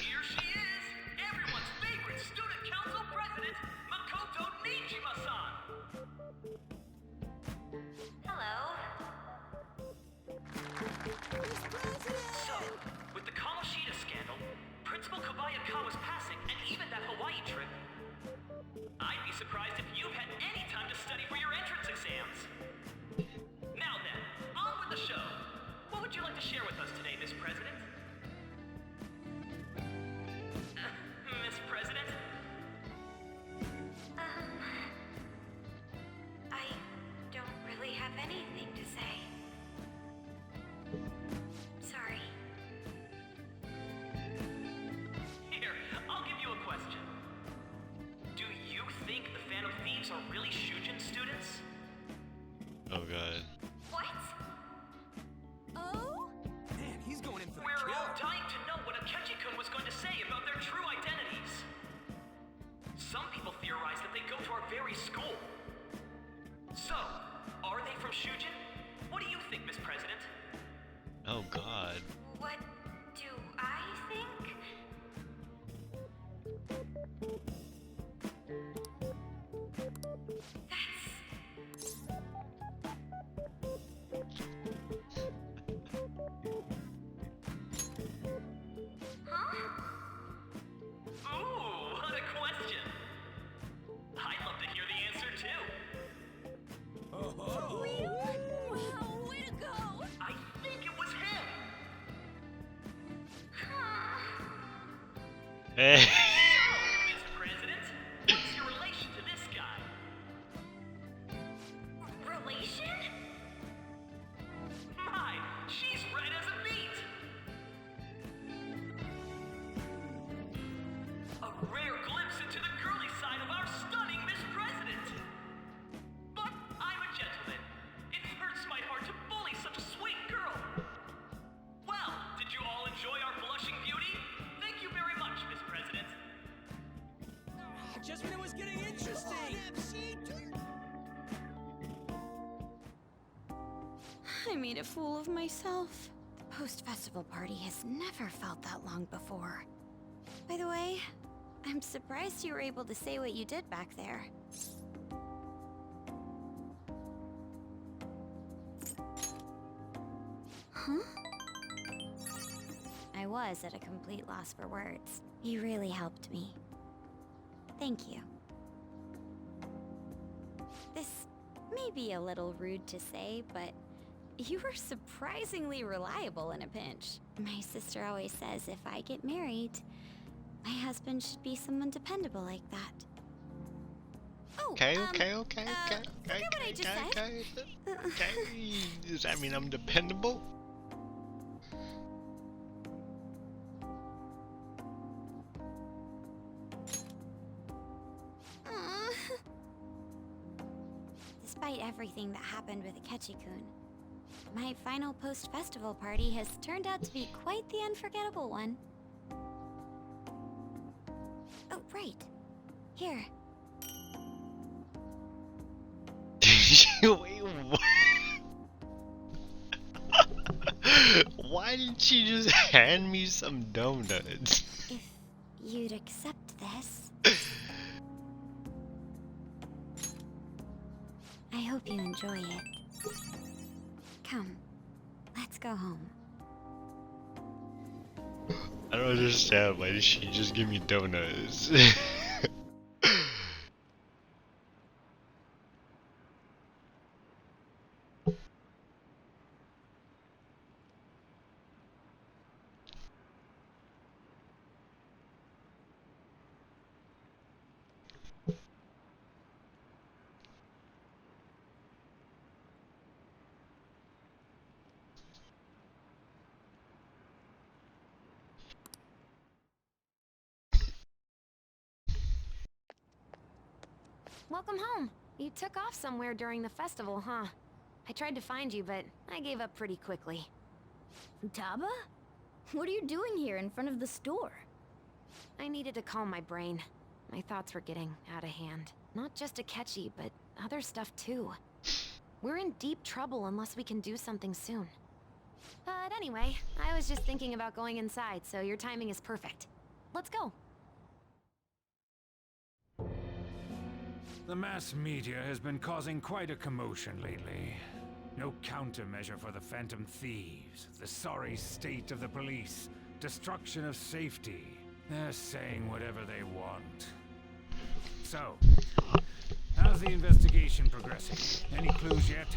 Here she is, everyone's favorite student council president, Makoto Nijima-san. Hello. So, with the Kamoshida scandal, Principal Kobayakawa's passing, and even that Hawaii trip, I'd be surprised if you've had any time to study for your entrance exams. Now then, on with the show. What would you like to share with us today, Miss President? Miss President? I don't really have anything to say. Sorry. Here, I'll give you a question. Do you think the Phantom Thieves are really Shujin students? Oh god. What? Oh? Man, he's going in for the We're kill. all dying to know what Akechi-kun was going to say about their true identities. Some people theorize that they go to our very school. So, are they from Shujin? What do you think, Miss President? Oh god. What do I think? Ooh, what a question! I'd love to hear the answer too. Wow, way to go! I think it was him. Hey. So, Miss President, what's your relation to this guy? Relation? My, she's right as a beat. A rare glimpse into the girly side of our stunning Miss President. But I'm a gentleman. It hurts my heart to bully such a sweet girl. Well, did you all enjoy our blushing beauty? Thank you very much, Miss President. Just when it was getting interesting. I made a fool of myself. The post-festival party has never felt that long before. By the way, I'm surprised you were able to say what you did back there. Huh? I was at a complete loss for words. You really helped me. Thank you. This may be a little rude to say, but you were surprisingly reliable in a pinch. My sister always says if I get married, my husband should be someone dependable like that. Oh, Okay. forget what I just said. Okay. Does that mean I'm dependable? Despite everything that happened with Akechi-kun, my final post-festival party has turned out to be quite the unforgettable one. Oh, right. Here. Wait, what? Why didn't she just hand me some donuts? If you'd accept this. I hope you enjoy it. Come, let's go home. I don't understand. Why did she just give me donuts? Welcome home. You took off somewhere during the festival, huh? I tried to find you, but I gave up pretty quickly. Futaba? What are you doing here in front of the store? I needed to calm my brain. My thoughts were getting out of hand. Not just Akechi, but other stuff too. We're in deep trouble unless we can do something soon. But anyway, I was just thinking about going inside, so your timing is perfect. Let's go. The mass media has been causing quite a commotion lately. No countermeasure for the Phantom Thieves, the sorry state of the police, destruction of safety. They're saying whatever they want. So, how's the investigation progressing? Any clues yet?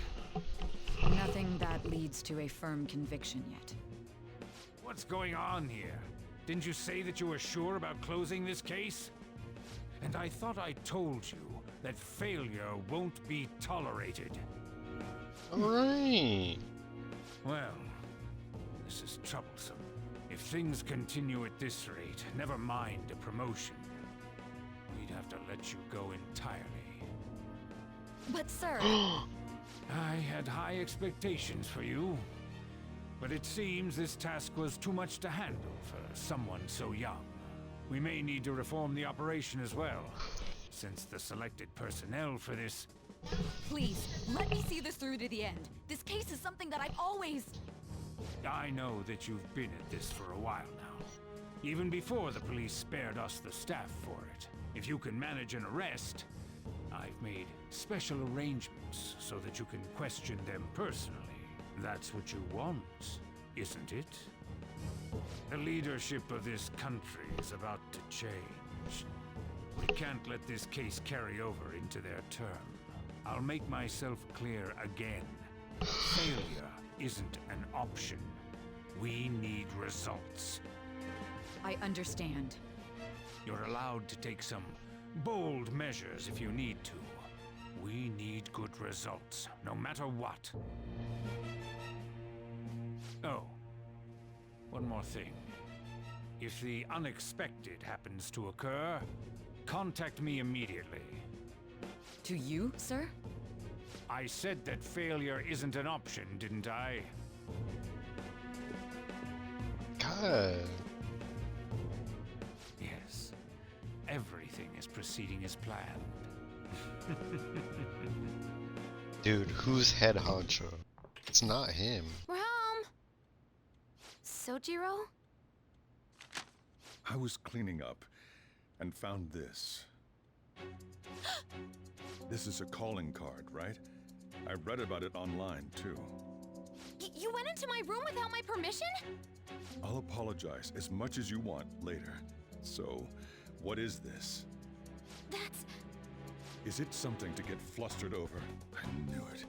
Nothing that leads to a firm conviction yet. What's going on here? Didn't you say that you were sure about closing this case? And I thought I told you that failure won't be tolerated. Alright. Well, this is troublesome. If things continue at this rate, never mind a promotion. We'd have to let you go entirely. But sir... I had high expectations for you. But it seems this task was too much to handle for someone so young. We may need to reform the operation as well, since the selected personnel for this... Please, let me see this through to the end. This case is something that I've always... I know that you've been at this for a while now. Even before the police spared us the staff for it. If you can manage an arrest, I've made special arrangements so that you can question them personally. That's what you want, isn't it? The leadership of this country is about to change. We can't let this case carry over into their term. I'll make myself clear again. Failure isn't an option. We need results. I understand. You're allowed to take some bold measures if you need to. We need good results, no matter what. Oh, one more thing. If the unexpected happens to occur, contact me immediately. To you, sir? I said that failure isn't an option, didn't I? God. Yes. Everything is proceeding as planned. Dude, who's head honcho? It's not him. We're home! Sojiro? I was cleaning up and found this. This is a calling card, right? I read about it online, too. You went into my room without my permission? I'll apologize as much as you want later. So, what is this? That's... Is it something to get flustered over? I knew it.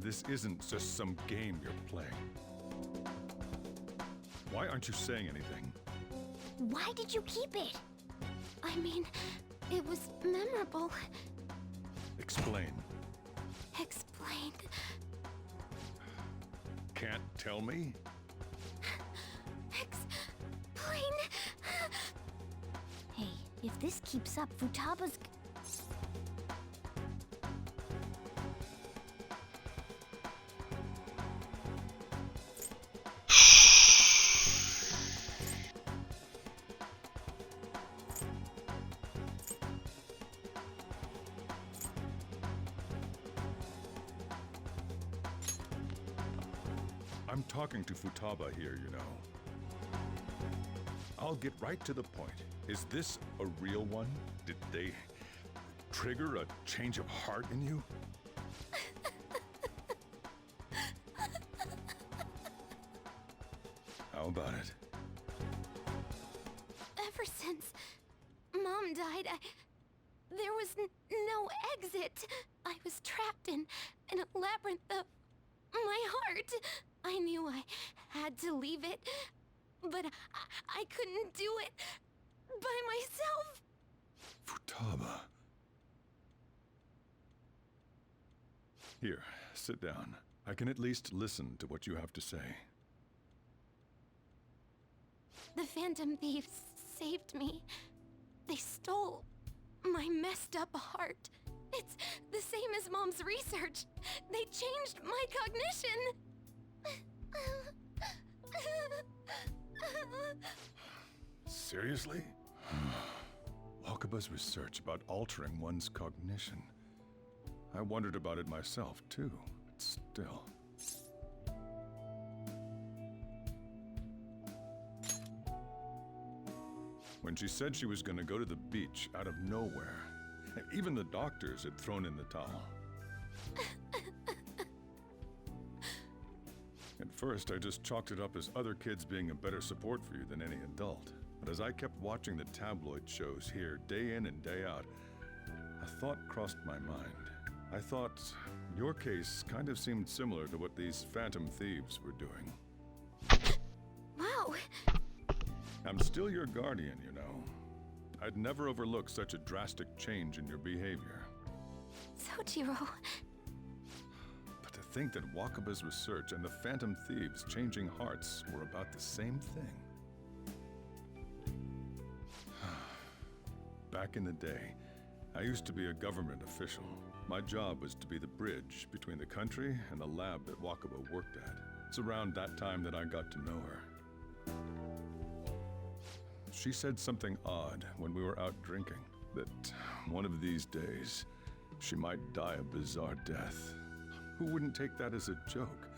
This isn't just some game you're playing. Why aren't you saying anything? Why did you keep it? I mean, it was memorable. Explain. Explain. Can't tell me? Explain. Hey, if this keeps up, Futaba's... I'm talking to Futaba here, you know. I'll get right to the point. Is this a real one? Did they trigger a change of heart in you? How about it? Ever since Mom died, there was no exit. I was trapped in a labyrinth of my heart. I knew I had to leave it, but I couldn't do it by myself. Futaba. Here, sit down. I can at least listen to what you have to say. The Phantom Thieves saved me. They stole my messed up heart. It's the same as Mom's research. They changed my cognition. Seriously? Wakaba's research about altering one's cognition. I wondered about it myself, too, but still. When she said she was going to go to the beach out of nowhere, even the doctors had thrown in the towel. At first, I just chalked it up as other kids being a better support for you than any adult. But as I kept watching the tabloid shows here, day in and day out, a thought crossed my mind. I thought your case kind of seemed similar to what these Phantom Thieves were doing. Wow. I'm still your guardian, you know. I'd never overlook such a drastic change in your behavior. Sojiro. But to think that Wakaba's research and the Phantom Thieves changing hearts were about the same thing. Back in the day, I used to be a government official. My job was to be the bridge between the country and the lab that Wakaba worked at. It's around that time that I got to know her. She said something odd when we were out drinking, that one of these days, she might die a bizarre death. Who wouldn't take that as a joke?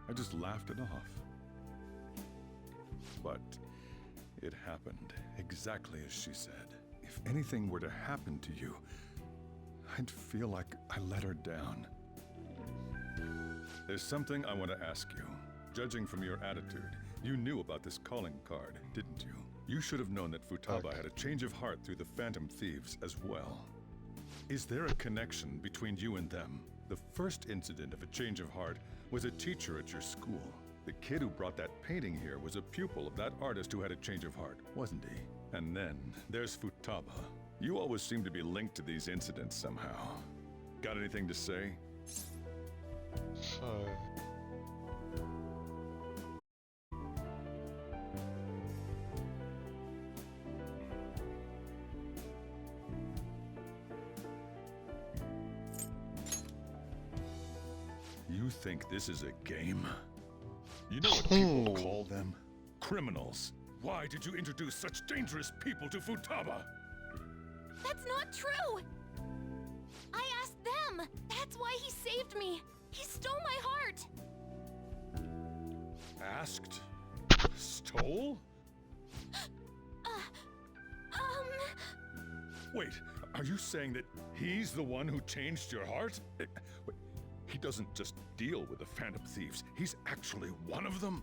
I just laughed it off. But it happened exactly as she said. If anything were to happen to you, I'd feel like I let her down. There's something I want to ask you. Judging from your attitude, you knew about this calling card, didn't you? You should have known that Futaba had a change of heart through the Phantom Thieves as well. Is there a connection between you and them? The first incident of a change of heart was a teacher at your school. The kid who brought that painting here was a pupil of that artist who had a change of heart, wasn't he? And then there's Futaba. You always seem to be linked to these incidents somehow. Got anything to say? You think this is a game? You know what people call them? Criminals. Why did you introduce such dangerous people to Futaba? That's not true! I asked them! That's why he saved me! He stole my heart! Asked? Stole? Wait, are you saying that he's the one who changed your heart? Wait, he doesn't just deal with the Phantom Thieves, he's actually one of them?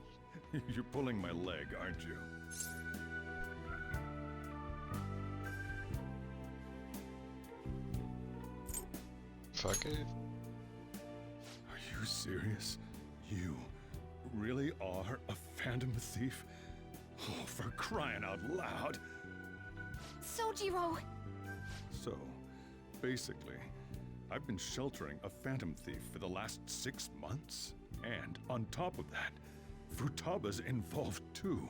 You're pulling my leg, aren't you? Fuck it. Are you serious? You really are a Phantom Thief? Oh, for crying out loud! Sojiro! So, basically, I've been sheltering a Phantom Thief for the last 6 months. And on top of that, Futaba's involved too.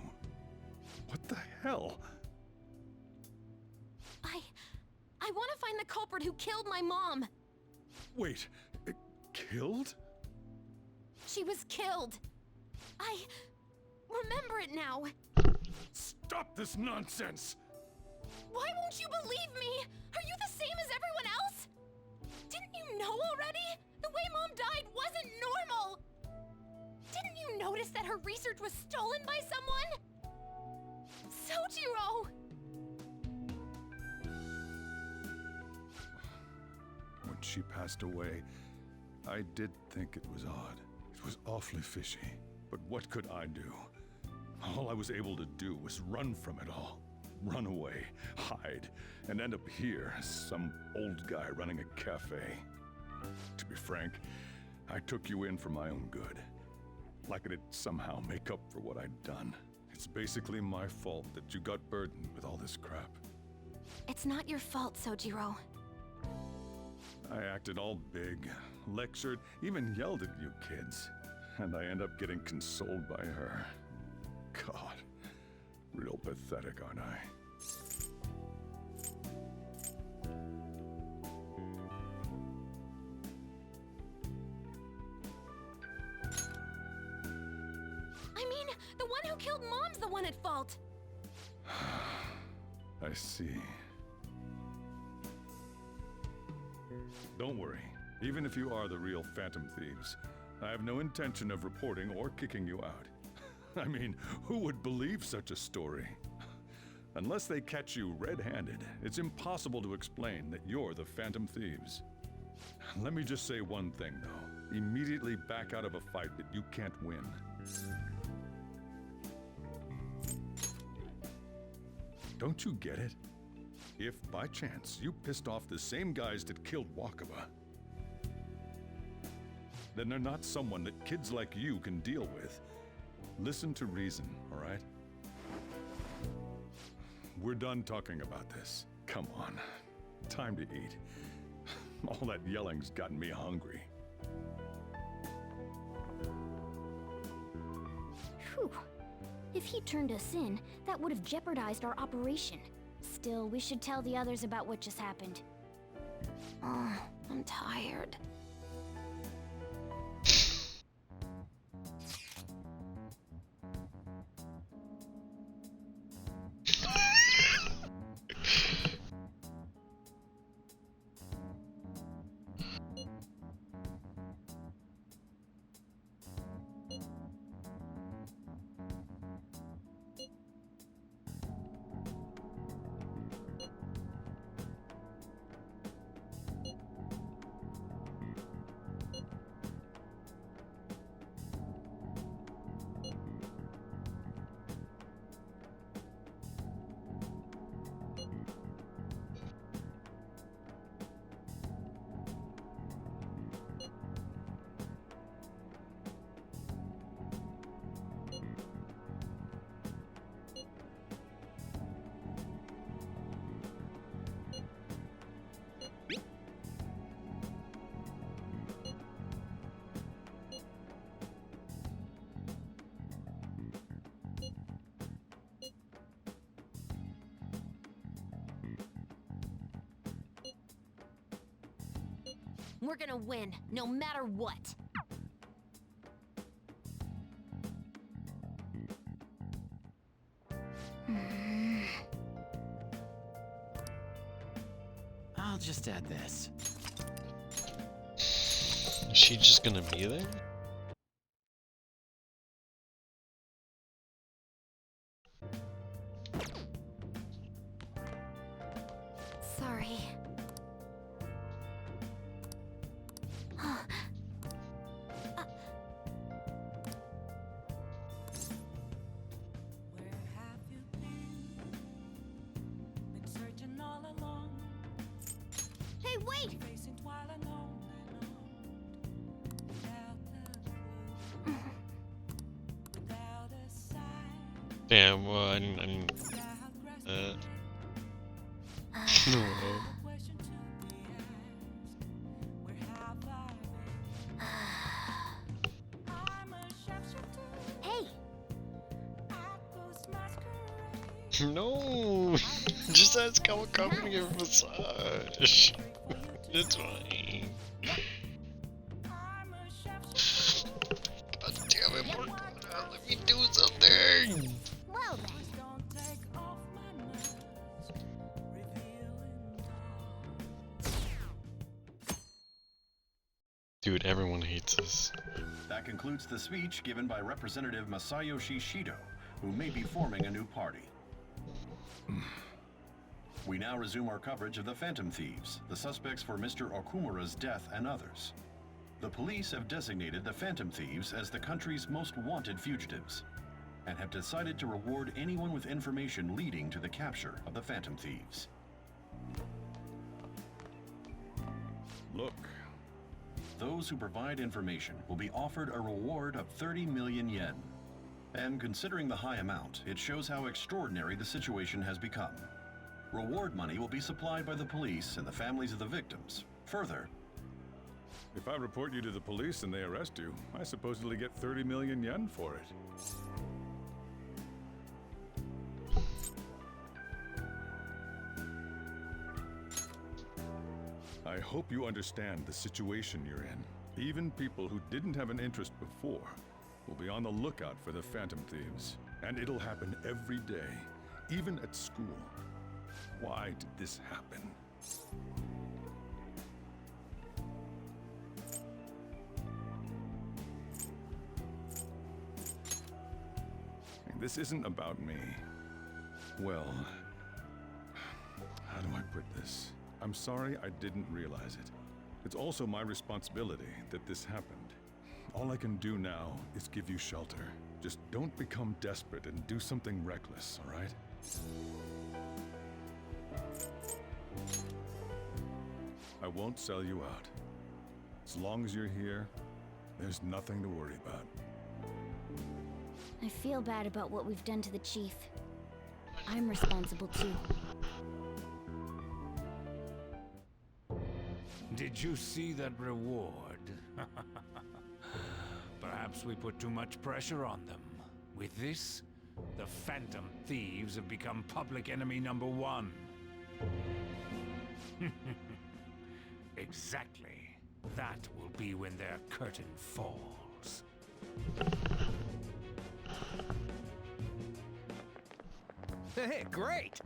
What the hell? I want to find the culprit who killed my mom! Wait, killed? She was killed! I remember it now! Stop this nonsense! Why won't you believe me? Are you the same as everyone else? Didn't you know already? The way Mom died wasn't normal! Didn't you notice that her research was stolen by someone? Sojiro! When she passed away, I did think it was odd. It was awfully fishy. But what could I do? All I was able to do was run from it all. Run away, hide, and end up here as some old guy running a cafe. To be frank, I took you in for my own good. Like it'd somehow make up for what I'd done. It's basically my fault that you got burdened with all this crap. It's not your fault, Sojiro. I acted all big, lectured, even yelled at you kids. And I end up getting consoled by her. God, real pathetic, aren't I? I mean, the one who killed Mom's the one at fault. I see. Don't worry. Even if you are the real Phantom Thieves, I have no intention of reporting or kicking you out. I mean, who would believe such a story? Unless they catch you red-handed, it's impossible to explain that you're the Phantom Thieves. Let me just say one thing, though. Immediately back out of a fight that you can't win. Don't you get it? If, by chance, you pissed off the same guys that killed Wakaba, then they're not someone that kids like you can deal with. Listen to reason, all right? We're done talking about this. Come on. Time to eat. All that yelling's gotten me hungry. Whew. If he turned us in, that would have jeopardized our operation. Still, we should tell the others about what just happened. Oh, I'm tired. We're gonna win, no matter what. I'll just add this. Is she just gonna be there? Sorry. Hey, wait! Damn, well, I didn't no. Hey! No! Just ask how come to give a massage. It's fine. God damn it, Morgana, let me do something! Well then. Dude, everyone hates us. That concludes the speech given by Representative Masayoshi Shido, who may be forming a new party. We now resume our coverage of the Phantom Thieves, the suspects for Mr. Okumura's death and others. The police have designated the Phantom Thieves as the country's most wanted fugitives, and have decided to reward anyone with information leading to the capture of the Phantom Thieves. Look. Those who provide information will be offered a reward of 30 million yen. And considering the high amount, it shows how extraordinary the situation has become. Reward money will be supplied by the police and the families of the victims. Further, if I report you to the police and they arrest you, I supposedly get 30 million yen for it. I hope you understand the situation you're in. Even people who didn't have an interest before will be on the lookout for the Phantom Thieves. And it'll happen every day, even at school. Why did this happen? This isn't about me. Well, how do I put this? I'm sorry I didn't realize it. It's also my responsibility that this happened. All I can do now is give you shelter. Just don't become desperate and do something reckless, all right? I won't sell you out. As long as you're here, there's nothing to worry about. I feel bad about what we've done to the chief. I'm responsible too. Did you see that reward? Perhaps we put too much pressure on them. With this, the Phantom Thieves have become public enemy #1. Exactly. That will be when their curtain falls. Hey, great!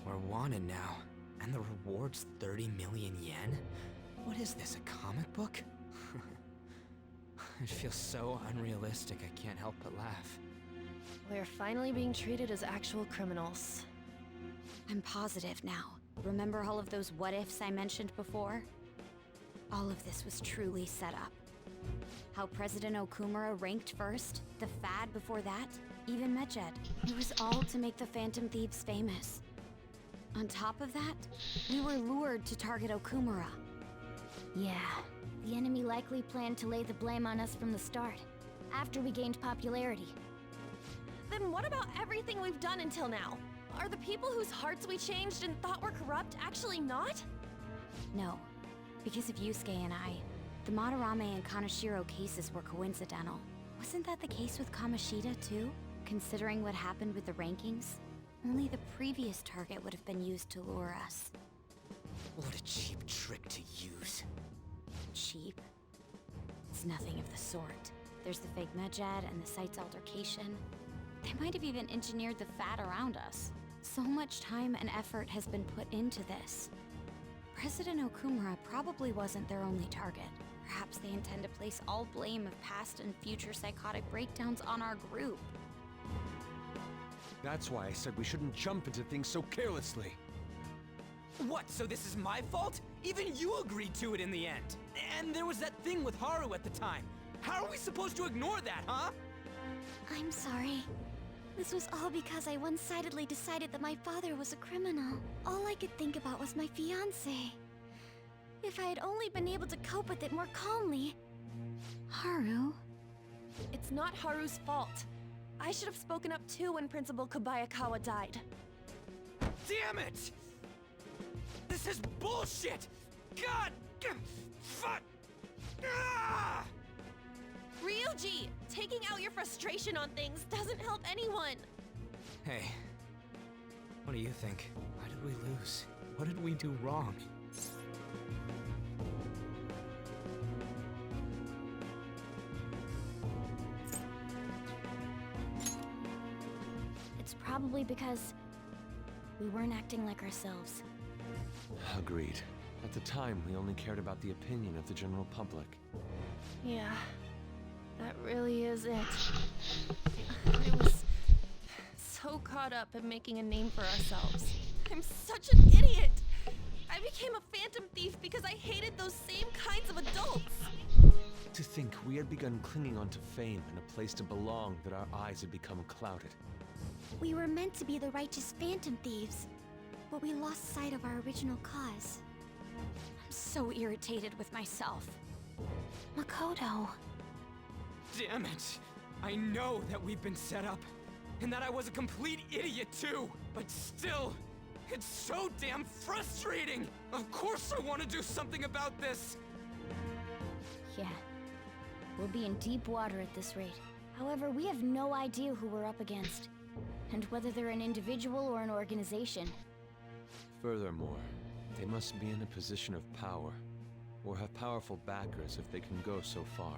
We're wanted now, and the reward's 30 million yen? What is this, a comic book? It feels so unrealistic, I can't help but laugh. We're finally being treated as actual criminals. I'm positive now. Remember all of those what-ifs I mentioned before? All of this was truly set up. How President Okumura ranked first, the Fad before that, even Medjed. It was all to make the Phantom Thieves famous. On top of that, we were lured to target Okumura. Yeah, the enemy likely planned to lay the blame on us from the start, after we gained popularity. Then what about everything we've done until now? Are the people whose hearts we changed and thought were corrupt actually not? No, because of Yusuke and I, the Madarame and Kaneshiro cases were coincidental. Wasn't that the case with Kamoshida too? Considering what happened with the rankings? Only the previous target would have been used to lure us. What a cheap trick to use. Cheap? It's nothing of the sort. There's the fake Medjed and the site's altercation. They might have even engineered the Fad around us. So much time and effort has been put into this. President Okumura probably wasn't their only target. Perhaps they intend to place all blame of past and future psychotic breakdowns on our group. That's why I said we shouldn't jump into things so carelessly. What, so this is my fault? Even you agreed to it in the end. And there was that thing with Haru at the time. How are we supposed to ignore that, huh? I'm sorry. This was all because I one-sidedly decided that my father was a criminal. All I could think about was my fiancé. If I had only been able to cope with it more calmly... Haru? It's not Haru's fault. I should have spoken up too when Principal Kobayakawa died. Damn it! This is bullshit! God! Fuck! Ah! Ryuji! Taking out your frustration on things doesn't help anyone! Hey, what do you think? Why did we lose? What did we do wrong? probably because we weren't acting like ourselves. Agreed. At the time, we only cared about the opinion of the general public. Yeah, that really is it. I was so caught up in making a name for ourselves. I'm such an idiot! I became a phantom thief because I hated those same kinds of adults! To think we had begun clinging onto fame and a place to belong that our eyes had become clouded. We were meant to be the righteous phantom thieves, but we lost sight of our original cause. I'm so irritated with myself. Makoto. Damn it! I know that we've been set up, and that I was a complete idiot too, but still, it's so damn frustrating! Of course I want to do something about this! Yeah. We'll be in deep water at this rate. However, we have no idea who we're up against, and whether they're an individual or an organization. Furthermore, they must be in a position of power, or have powerful backers if they can go so far.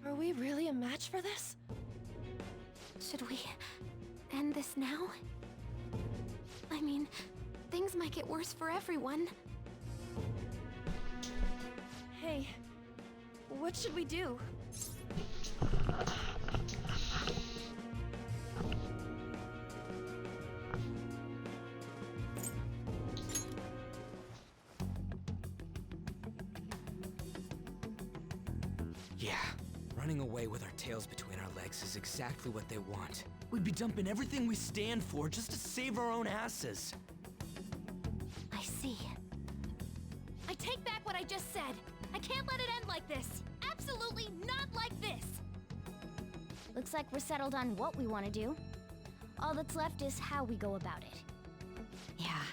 Are we really a match for this? Should we end this now? I mean, things might get worse for everyone. Hey, what should we do? Yeah, running away with our tails between our legs is exactly what they want. We'd be dumping everything we stand for just to save our own asses. I see. I take back what I just said. I can't let it end like this. Absolutely not like this. Looks like we're settled on what we want to do. All that's left is how we go about it. Yeah.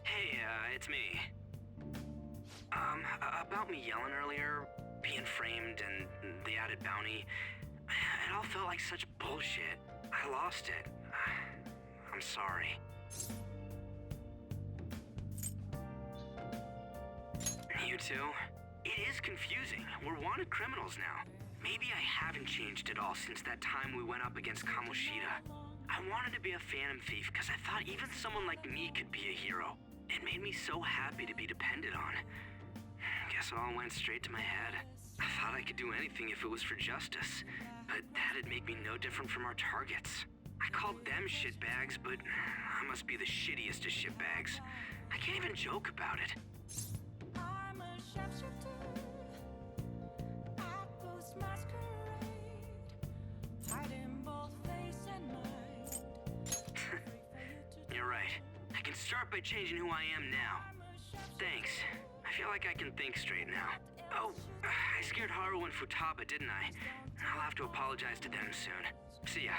Hey, it's me. About me yelling earlier, being framed, and the added bounty, it all felt like such bullshit. I lost it. I'm sorry. You two? It is confusing. We're wanted criminals now. Maybe I haven't changed at all since that time we went up against Kamoshida. I wanted to be a phantom thief because I thought even someone like me could be a hero. It made me so happy to be depended on. Guess it all went straight to my head. I thought I could do anything if it was for justice, but that'd make me no different from our targets. I called them shitbags, but I must be the shittiest of shitbags. I can't even joke about it. I'm a sharpshooter at Ghost Masquerade, hiding both face and mind. You're right. I can start by changing who I am now. Thanks. I feel like I can think straight now. Oh, I scared Haru and Futaba, didn't I? I'll have to apologize to them soon. See ya.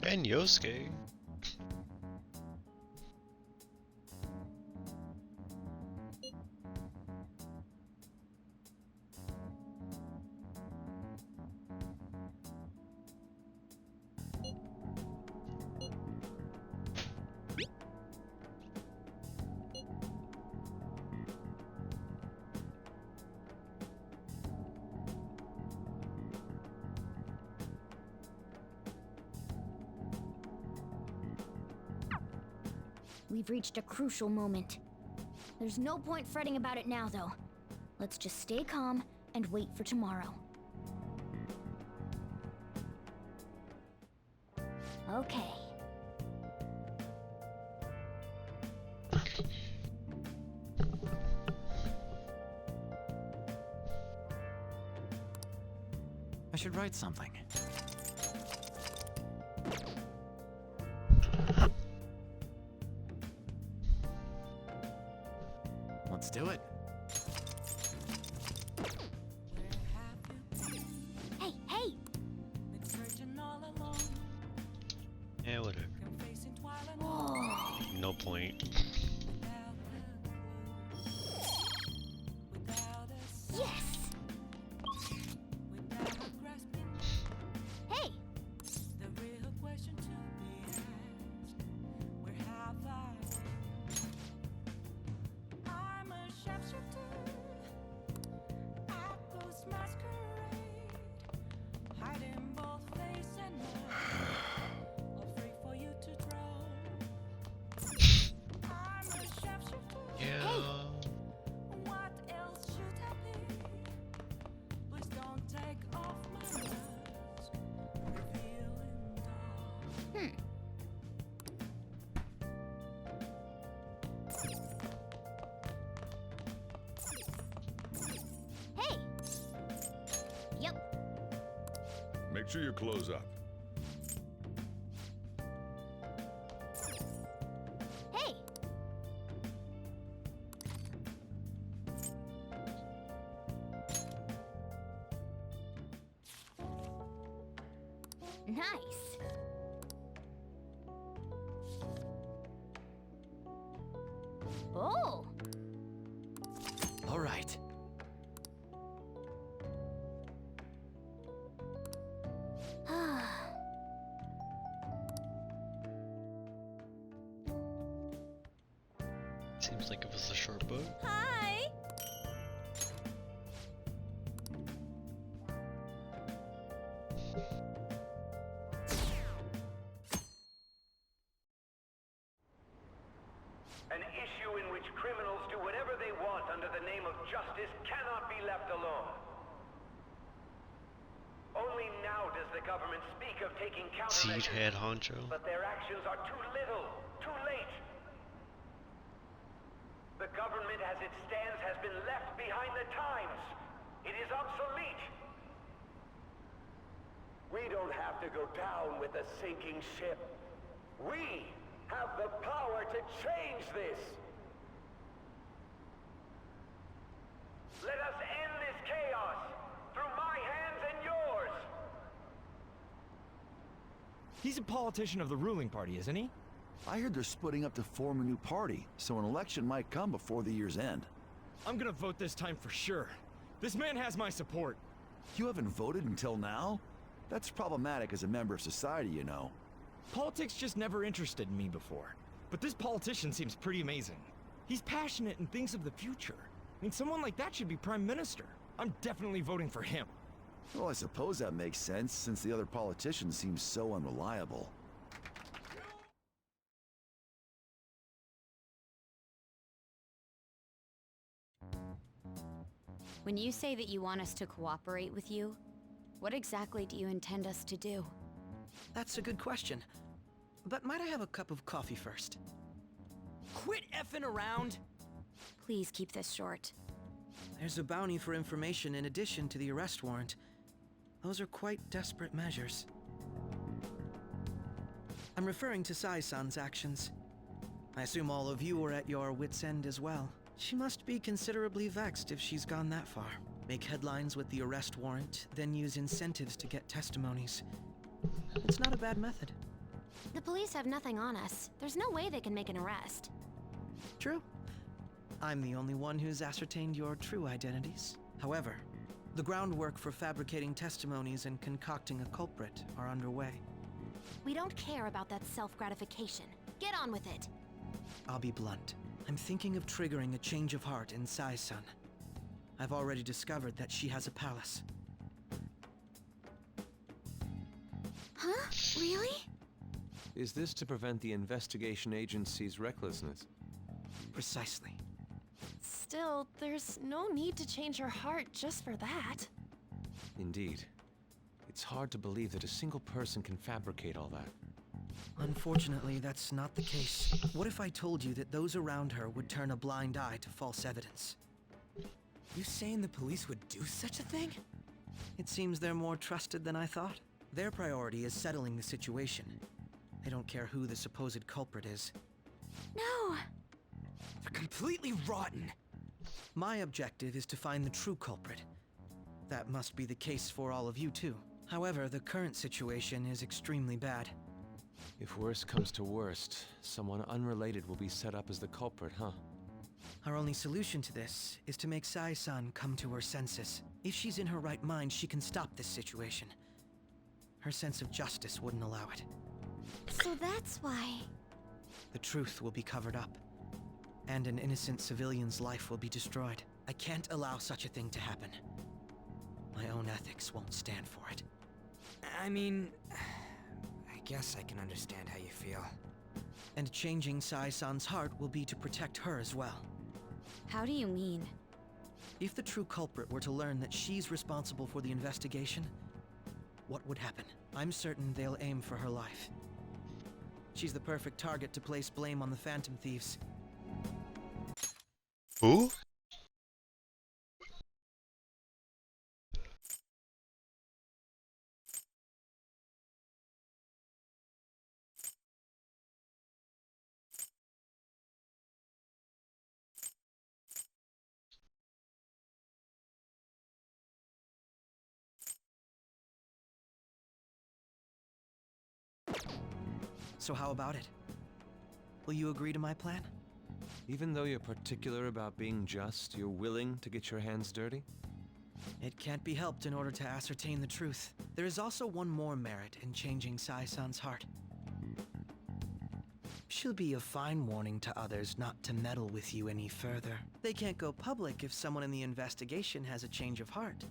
And Yosuke. We've reached a crucial moment. There's no point fretting about it now, though. Let's just stay calm and wait for tomorrow. Okay. I should write something. Let's do it. Hey, hey! Yeah, whatever. Whoa. No point. Yes! sure you close up. Hey! Nice. Oh! All right. Seems like it was a short boat. Hi! An issue in which criminals do whatever they want under the name of justice cannot be left alone. Only now does the government speak of taking Siege countermeasures, head honcho. but their actions are too little, too late. The government as it stands has been left behind the times. It is obsolete. We don't have to go down with the sinking ship. We have the power to change this. Let us end this chaos through my hands and yours. He's a politician of the ruling party, isn't he? I heard they're splitting up to form a new party, so an election might come before the year's end. I'm gonna vote this time for sure. This man has my support. You haven't voted until now? That's problematic as a member of society, you know. Politics just never interested me before. But this politician seems pretty amazing. He's passionate and thinks of the future. I mean, someone like that should be prime minister. I'm definitely voting for him. Well, I suppose that makes sense, since the other politicians seem so unreliable. When you say that you want us to cooperate with you, what exactly do you intend us to do? That's a good question. But might I have a cup of coffee first? Quit effing around! Please keep this short. There's a bounty for information in addition to the arrest warrant. Those are quite desperate measures. I'm referring to Sai-san's actions. I assume all of you are at your wits' end as well. She must be considerably vexed if she's gone that far. Make headlines with the arrest warrant, then use incentives to get testimonies. It's not a bad method. The police have nothing on us. There's no way they can make an arrest. True. I'm the only one who's ascertained your true identities. However, the groundwork for fabricating testimonies and concocting a culprit are underway. We don't care about that self-gratification. Get on with it. I'll be blunt. I'm thinking of triggering a change of heart in Sai-san. I've already discovered that she has a palace. Huh? Really? Is this to prevent the investigation agency's recklessness? Precisely. Still, there's no need to change her heart just for that. Indeed. It's hard to believe that a single person can fabricate all that. Unfortunately, that's not the case. What if I told you that those around her would turn a blind eye to false evidence? You saying the police would do such a thing? It seems they're more trusted than I thought. Their priority is settling the situation. They don't care who the supposed culprit is. No! They're completely rotten! My objective is to find the true culprit. That must be the case for all of you too. However, the current situation is extremely bad. If worst comes to worst, someone unrelated will be set up as the culprit, huh? Our only solution to this is to make Sai-san come to her senses. If she's in her right mind, she can stop this situation. Her sense of justice wouldn't allow it. So that's why... The truth will be covered up, and an innocent civilian's life will be destroyed. I can't allow such a thing to happen. My own ethics won't stand for it. I mean, I guess I can understand how you feel. And changing Sai-san's heart will be to protect her as well. How do you mean? If the true culprit were to learn that she's responsible for the investigation, what would happen? I'm certain they'll aim for her life. She's the perfect target to place blame on the Phantom Thieves. Who? So how about it? Will you agree to my plan? Even though you're particular about being just, you're willing to get your hands dirty? It can't be helped in order to ascertain the truth. There is also one more merit in changing Sai-san's heart. She'll be a fine warning to others not to meddle with you any further. They can't go public if someone in the investigation has a change of heart.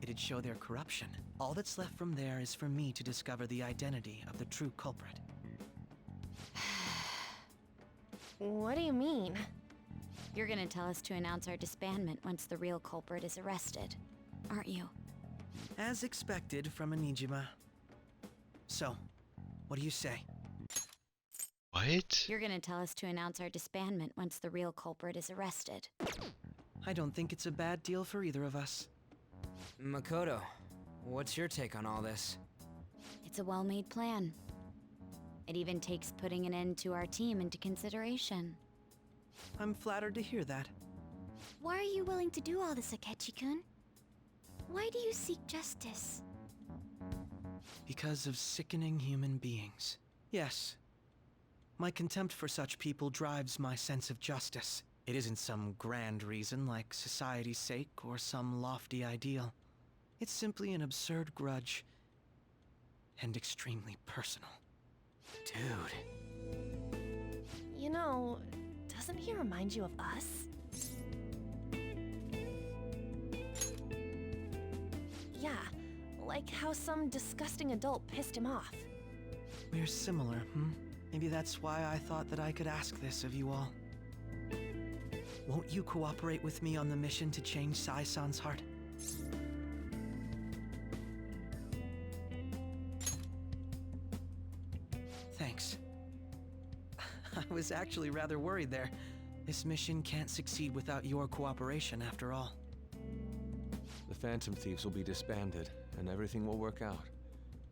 It'd show their corruption. All that's left from there is for me to discover the identity of the true culprit. What do you mean? You're gonna tell us to announce our disbandment once the real culprit is arrested, aren't you? As expected from a Nijima. So, what do you say? What? You're gonna tell us to announce our disbandment once the real culprit is arrested. I don't think it's a bad deal for either of us. Makoto, what's your take on all this? It's a well-made plan. It even takes putting an end to our team into consideration. I'm flattered to hear that. Why are you willing to do all this, Akechi-kun? Why do you seek justice? Because of sickening human beings. Yes. My contempt for such people drives my sense of justice. It isn't some grand reason like society's sake or some lofty ideal. It's simply an absurd grudge. And extremely personal. Dude. You know, doesn't he remind you of us? Yeah, like how some disgusting adult pissed him off. We're similar, Maybe that's why I thought that I could ask this of you all. Won't you cooperate with me on the mission to change Sai-san's heart? Thanks. I was actually rather worried there. This mission can't succeed without your cooperation, after all. The Phantom Thieves will be disbanded, and everything will work out.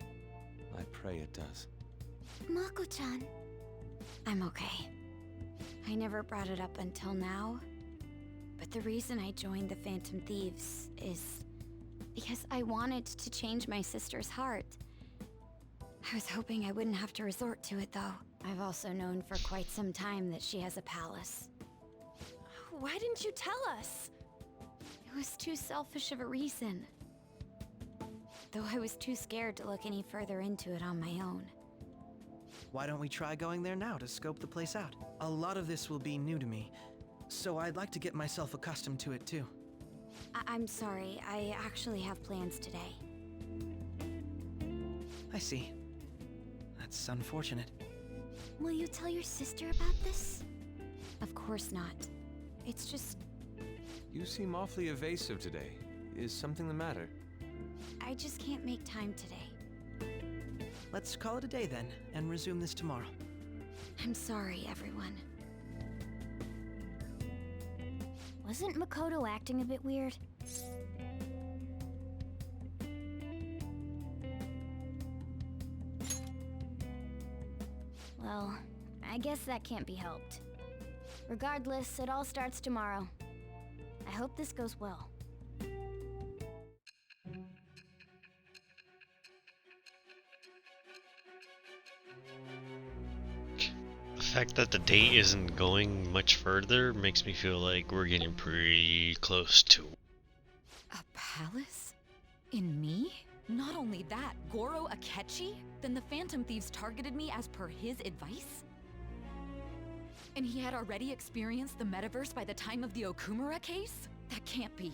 I pray it does. Mako-chan. I'm okay. I never brought it up until now, but the reason I joined the Phantom Thieves is because I wanted to change my sister's heart. I was hoping I wouldn't have to resort to it, though. I've also known for quite some time that she has a palace. Why didn't you tell us? It was too selfish of a reason. Though I was too scared to look any further into it on my own. Why don't we try going there now to scope the place out? A lot of this will be new to me, so I'd like to get myself accustomed to it too. I'm sorry, I actually have plans today. I see. That's unfortunate. Will you tell your sister about this? Of course not. It's just... You seem awfully evasive today. Is something the matter? I just can't make time today. Let's call it a day then, and resume this tomorrow. I'm sorry, everyone. Wasn't Makoto acting a bit weird? Well, I guess that can't be helped. Regardless, it all starts tomorrow. I hope this goes well. The fact that the date isn't going much further makes me feel like we're getting pretty close to. A palace? In me? Not only that, Goro Akechi? Then the Phantom Thieves targeted me as per his advice? And he had already experienced the metaverse by the time of the Okumura case? That can't be.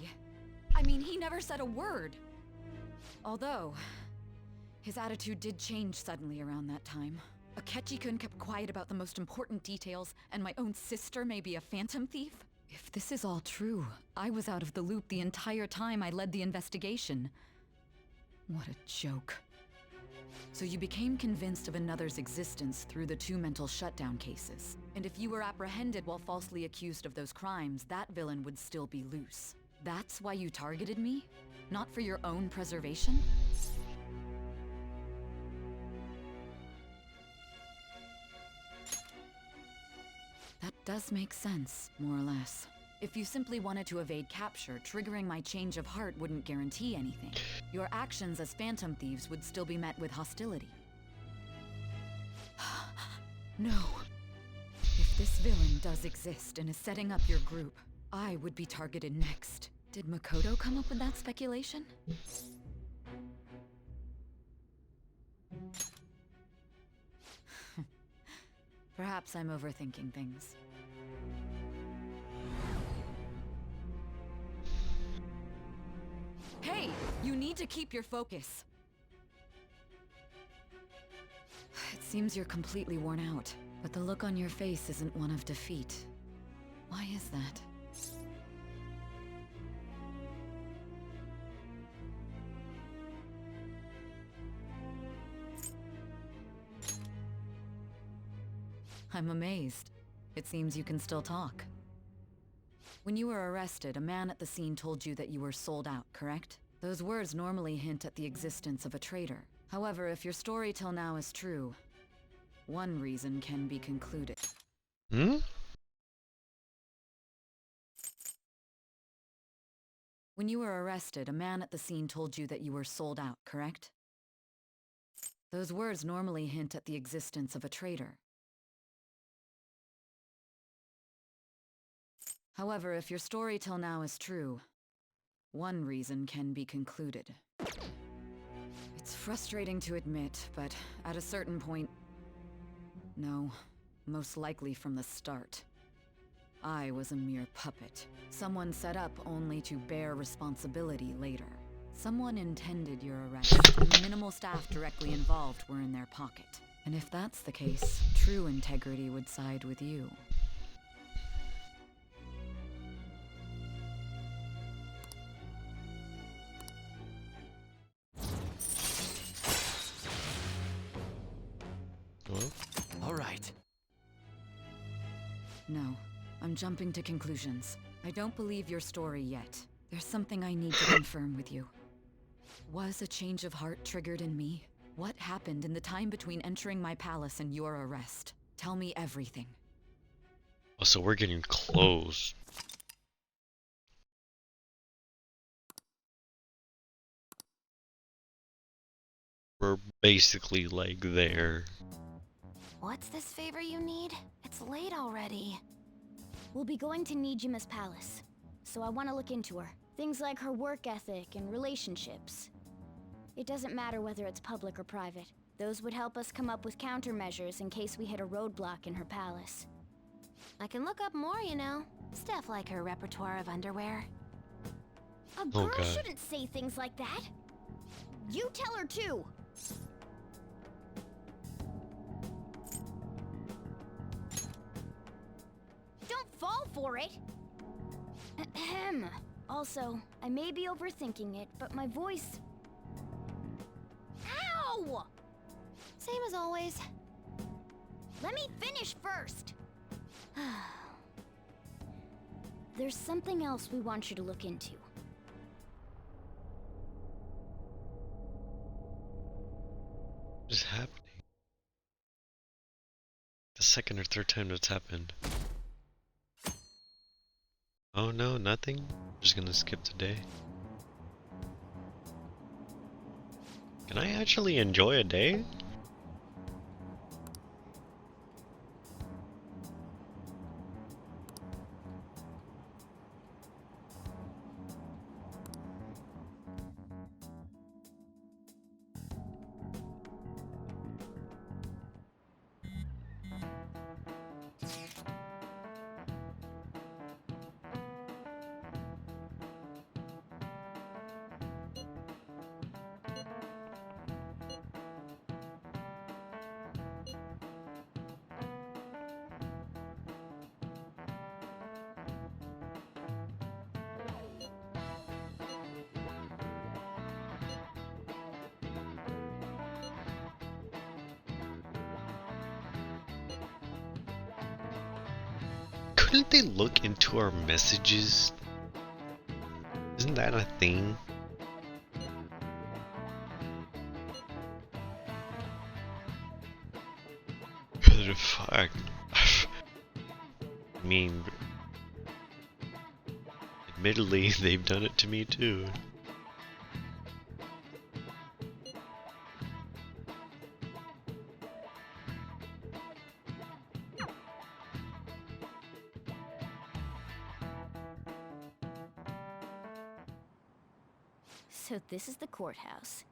I mean, he never said a word. Although, his attitude did change suddenly around that time. Akechi-kun kept quiet about the most important details, and my own sister may be a Phantom Thief? If this is all true, I was out of the loop the entire time I led the investigation. What a joke. So you became convinced of another's existence through the 2 mental shutdown cases. And if you were apprehended while falsely accused of those crimes, that villain would still be loose. That's why you targeted me? Not for your own preservation? That does make sense, more or less. If you simply wanted to evade capture, triggering my change of heart wouldn't guarantee anything. Your actions as Phantom Thieves would still be met with hostility. No. If this villain does exist and is setting up your group, I would be targeted next. Did Makoto come up with that speculation? Perhaps I'm overthinking things. Hey! You need to keep your focus. It seems you're completely worn out, but the look on your face isn't one of defeat. Why is that? I'm amazed. It seems you can still talk. When you were arrested, a man at the scene told you that you were sold out, correct? Those words normally hint at the existence of a traitor. However, if your story till now is true, one reason can be concluded. Hmm? When you were arrested, a man at the scene told you that you were sold out, correct? Those words normally hint at the existence of a traitor. However, if your story till now is true, one reason can be concluded. It's frustrating to admit, but at a certain point... No, most likely from the start. I was a mere puppet. Someone set up only to bear responsibility later. Someone intended your arrest, and the minimal staff directly involved were in their pocket. And if that's the case, true integrity would side with you. All right. No, I'm jumping to conclusions. I don't believe your story yet. There's something I need to confirm with you. Was a change of heart triggered in me? What happened in the time between entering my palace and your arrest? Tell me everything. Oh, so we're getting close. We're basically like there. What's this favor you need? It's late already. We'll be going to Nijima's palace, so I want to look into her. Things like her work ethic and relationships. It doesn't matter whether it's public or private. Those would help us come up with countermeasures in case we hit a roadblock in her palace. I can look up more, you know. Stuff like her repertoire of underwear. A girl shouldn't say things like that. You tell her too. Don't fall for it. Ahem. Also, I may be overthinking it, but my voice... Ow! Same as always. Let me finish first. There's something else we want you to look into. What is happening? The second or third time that's happened. Oh no, nothing? I'm just gonna skip the day. Can I actually enjoy a day? Couldn't they look into our messages? Isn't that a thing? Fuck. I mean, admittedly, they've done it to me too. So this is the courthouse.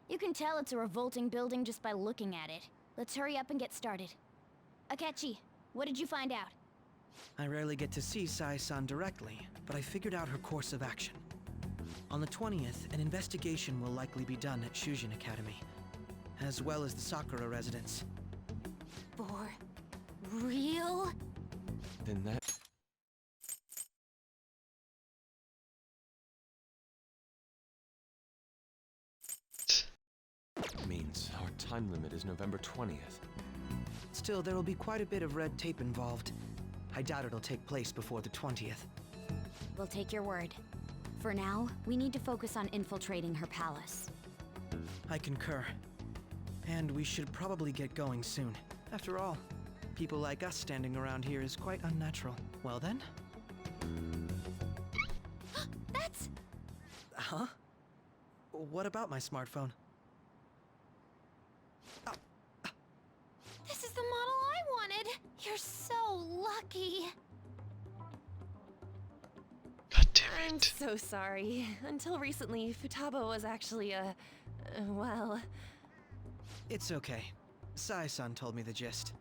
You can tell it's a revolting building just by looking at it. Let's hurry up and get started. Akechi, what did you find out? I rarely get to see Sai-san directly, but I figured out her course of action. On the 20th, an investigation will likely be done at Shujin Academy, as well as the Sakura residence. For real? Then that... means our time limit is November 20th. Still, there will be quite a bit of red tape involved. I doubt it'll take place before the 20th. We'll take your word. For now, we need to focus on infiltrating her palace. I concur. And we should probably get going soon. After all, people like us standing around here is quite unnatural. Well then? That's... Huh? What about my smartphone? This is the model I wanted. You're so lucky. God damn it. I'm so sorry. Until recently, Futaba was actually well... It's okay. Sai-san told me the gist.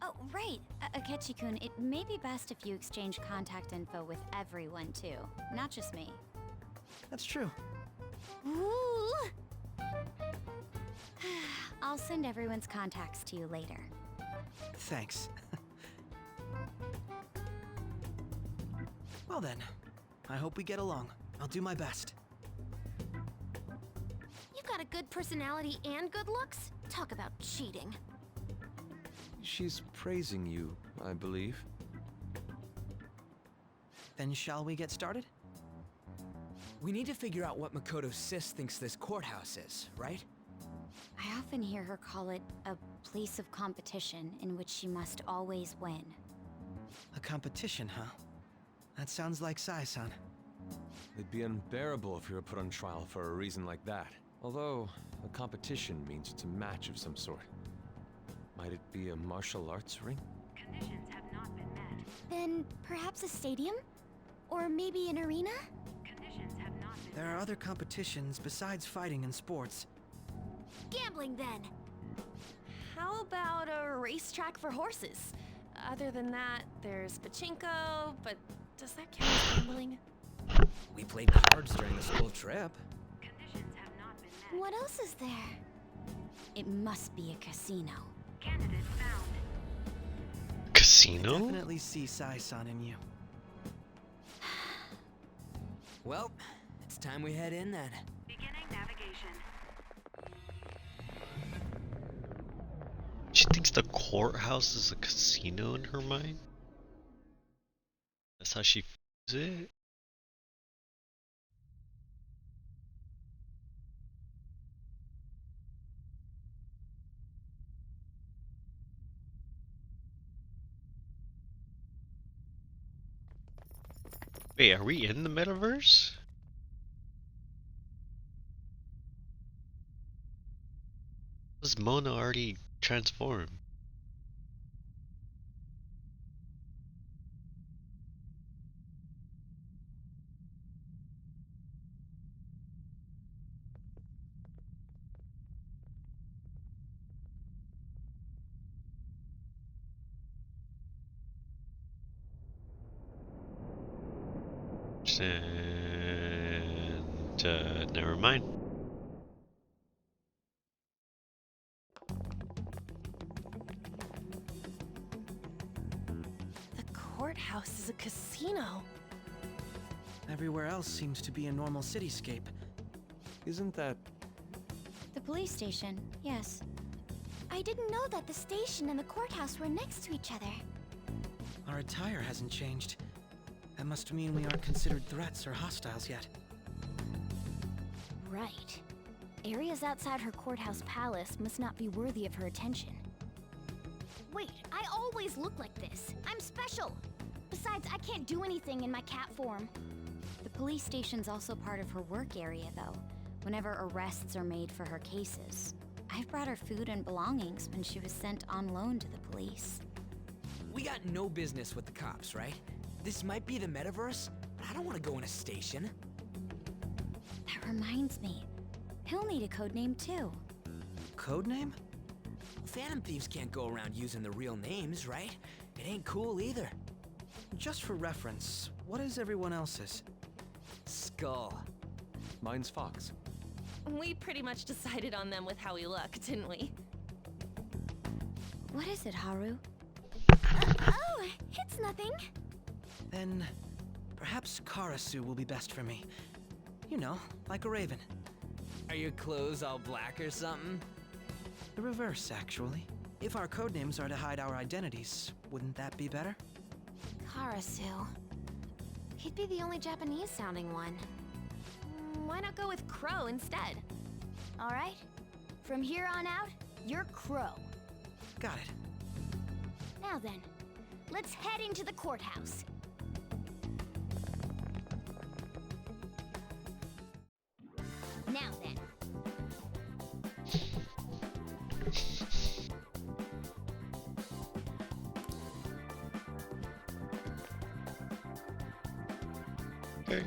Oh, right. Akechi-kun, it may be best if you exchange contact info with everyone, too. Not just me. That's true. Ooh! I'll send everyone's contacts to you later. Thanks. Well then, I hope we get along. I'll do my best. You got a good personality and good looks? Talk about cheating. She's praising you, I believe. Then shall we get started? We need to figure out what Makoto Sis thinks this courthouse is, right? I often hear her call it a place of competition in which she must always win. A competition, huh? That sounds like Sai-san. It'd be unbearable if you were put on trial for a reason like that. Although, a competition means it's a match of some sort. Might it be a martial arts ring? Conditions have not been met. Then perhaps a stadium? Or maybe an arena? Conditions have not been There are other competitions besides fighting and sports. Gambling, then. How about a racetrack for horses? Other than that, there's pachinko, but does that count as gambling? We played cards during the school trip. Conditions have not been met. What else is there? It must be a casino. Candidate found. Casino? I definitely see Sai-san in you. Well, it's time we head in then. Beginning navigation. She thinks the courthouse is a casino in her mind? That's how she views it? Wait, are we in the metaverse? Does Mona already transform? And never mind. The courthouse is a casino. Everywhere else seems to be a normal cityscape. Isn't that... The police station, yes. I didn't know that the station and the courthouse were next to each other. Our attire hasn't changed. That must mean we aren't considered threats or hostiles yet. Right. Areas outside her courthouse palace must not be worthy of her attention. Wait, I always look like this. I'm special. Besides, I can't do anything in my cat form. The police station's also part of her work area, though, whenever arrests are made for her cases. I've brought her food and belongings when she was sent on loan to the police. We got no business with the cops, right? This might be the metaverse, but I don't want to go in a station. That reminds me. He'll need a code name too. Code name? Phantom Thieves can't go around using the real names, right? It ain't cool either. Just for reference, what is everyone else's? Skull. Mine's Fox. We pretty much decided on them with how we look, didn't we? What is it, Haru? Oh, it's nothing. Then perhaps Karasu will be best for me. You know, like a raven. Are your clothes all black or something? The reverse, actually. If our codenames are to hide our identities, wouldn't that be better? Karasu. He'd be the only Japanese-sounding one. Why not go with Crow instead? All right. From here on out, you're Crow. Got it. Now then, let's head into the courthouse. Now then. Okay.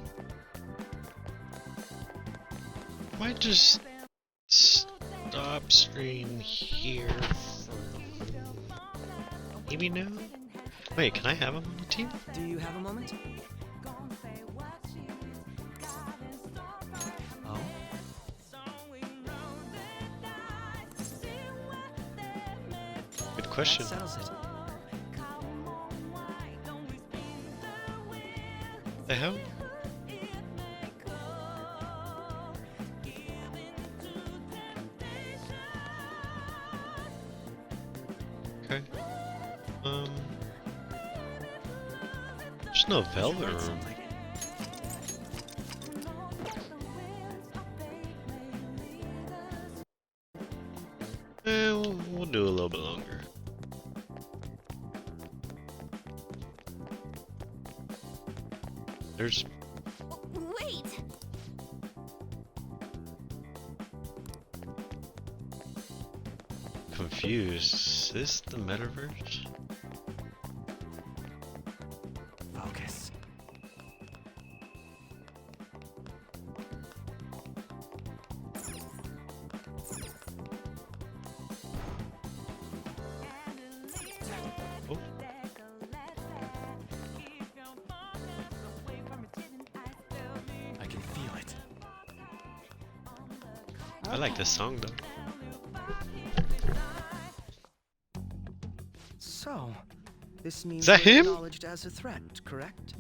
Might just stop stream here for maybe now? Wait, can I have him on the team? Do you have a moment? Oh? Good question. That settles it. The hell? Okay. There's no velvet room. We'll do a little bit longer. There's Wait! confused. Is this the metaverse? Focus. Oh. I can feel it. I like this song though. So, this means Is that you're him? acknowledged as a threat, correct?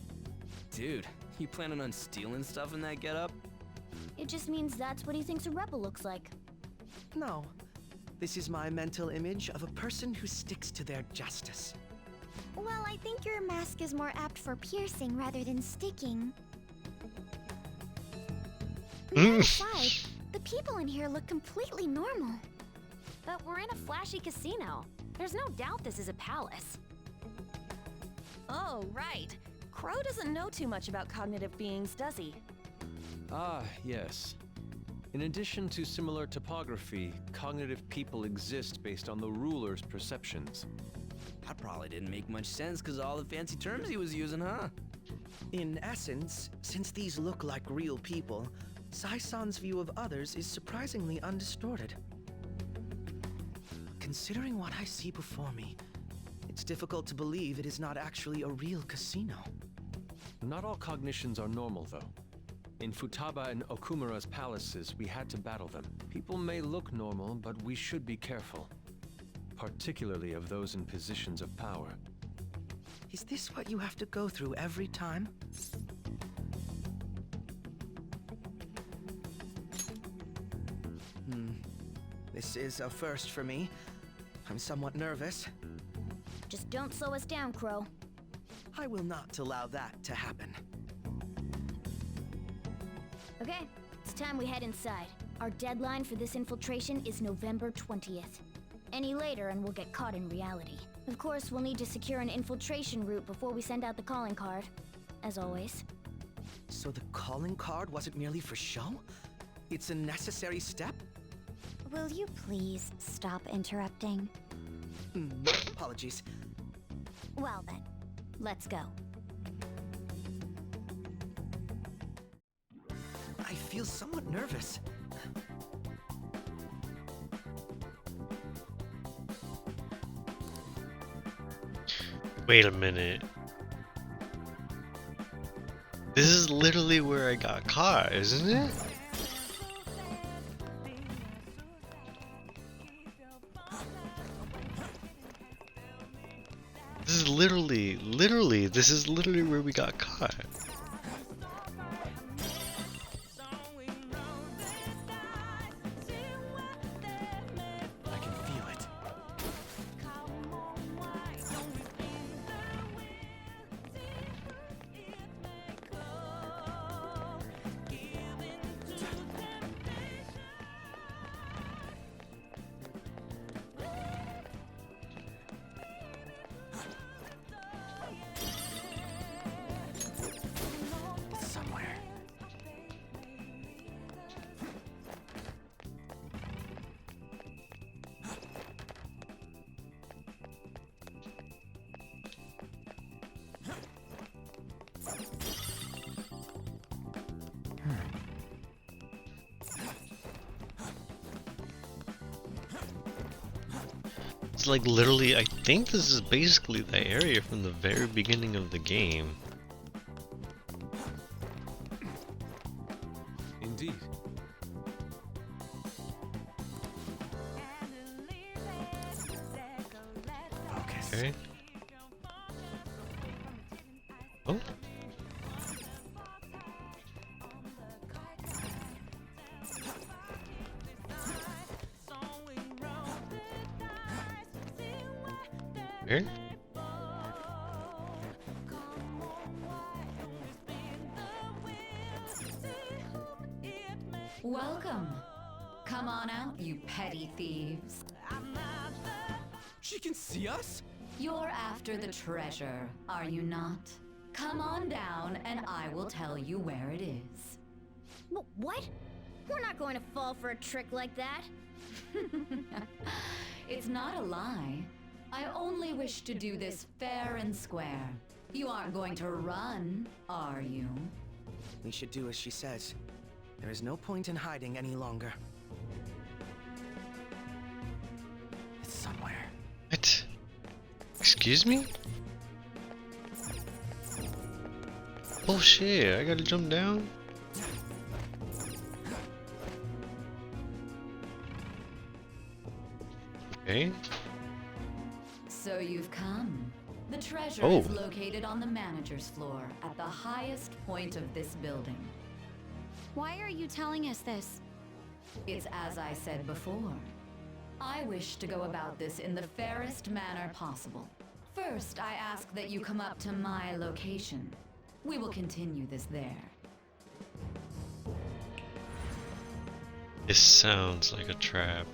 Dude, you planning on stealing stuff in that getup? It just means that's what he thinks a rebel looks like. No. This is my mental image of a person who sticks to their justice. Well, I think your mask is more apt for piercing rather than sticking. That aside, the people in here look completely normal. But we're in a flashy casino. There's no doubt this is a palace. Oh, right. Crow doesn't know too much about cognitive beings, does he? Ah, yes. In addition to similar topography, cognitive people exist based on the ruler's perceptions. That probably didn't make much sense because all the fancy terms he was using, huh? In essence, since these look like real people, Sai-san's view of others is surprisingly undistorted. Considering what I see before me, it's difficult to believe it is not actually a real casino. Not all cognitions are normal, though. In Futaba and Okumura's palaces, we had to battle them. People may look normal, but we should be careful. Particularly of those in positions of power. Is this what you have to go through every time? This is a first for me. I'm somewhat nervous. Just don't slow us down, Crow. I will not allow that to happen. Okay, it's time we head inside. Our deadline for this infiltration is November 20th. Any later and we'll get caught in reality. Of course, we'll need to secure an infiltration route before we send out the calling card. As always. So the calling card wasn't merely for show? It's a necessary step? Will you please stop interrupting? Apologies. Well then, let's go. I feel somewhat nervous. Wait a minute. This is literally where I got caught, isn't it? This is literally, this is literally where we got caught. I can feel it. It's somewhere. It's like literally, I think this is basically the area from the very beginning of the game. Indeed. Focus. Okay. Oh. Here? Welcome. Come on out, you petty thieves. She can see us? You're after the treasure, are you not? Come on down and I will tell you where it is. What? We're not going to fall for a trick like that. It's not a lie. I only wish to do this fair and square. You aren't going to run, are you? We should do as she says. There is no point in hiding any longer. It's somewhere. What? Excuse me? Oh shit, I gotta jump down? Okay. So you've come. The treasure Oh. is located on the manager's floor at the highest point of this building. Why are you telling us this? It's as I said before. I wish to go about this in the fairest manner possible. First, I ask that you come up to my location. We will continue this there. This sounds like a trap.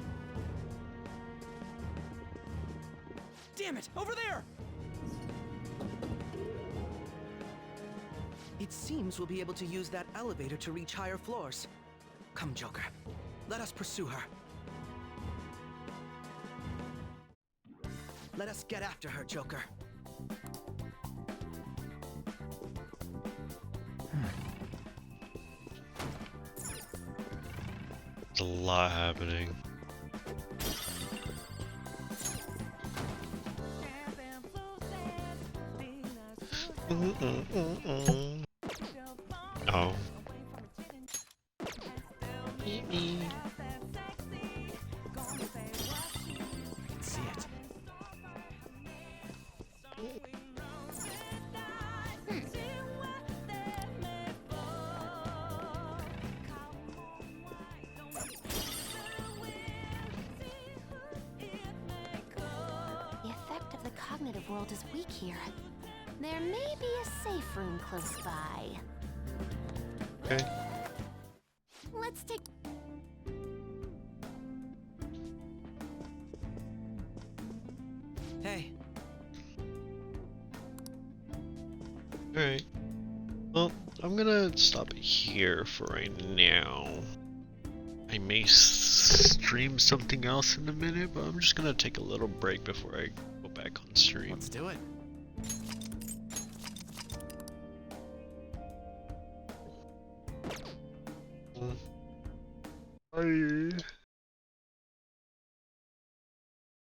Damn it! Over there! It seems we'll be able to use that elevator to reach higher floors. Come, Joker. Let us pursue her. Let us get after her, Joker. There's a lot happening. Oh. See it. The effect of the cognitive world is weak here. There may be a safe room close by. Okay. Let's take... Hey. Alright. Well, I'm gonna stop it here for right now. I may stream something else in a minute, but I'm just gonna take a little break before I go back on stream. Let's do it. Bye.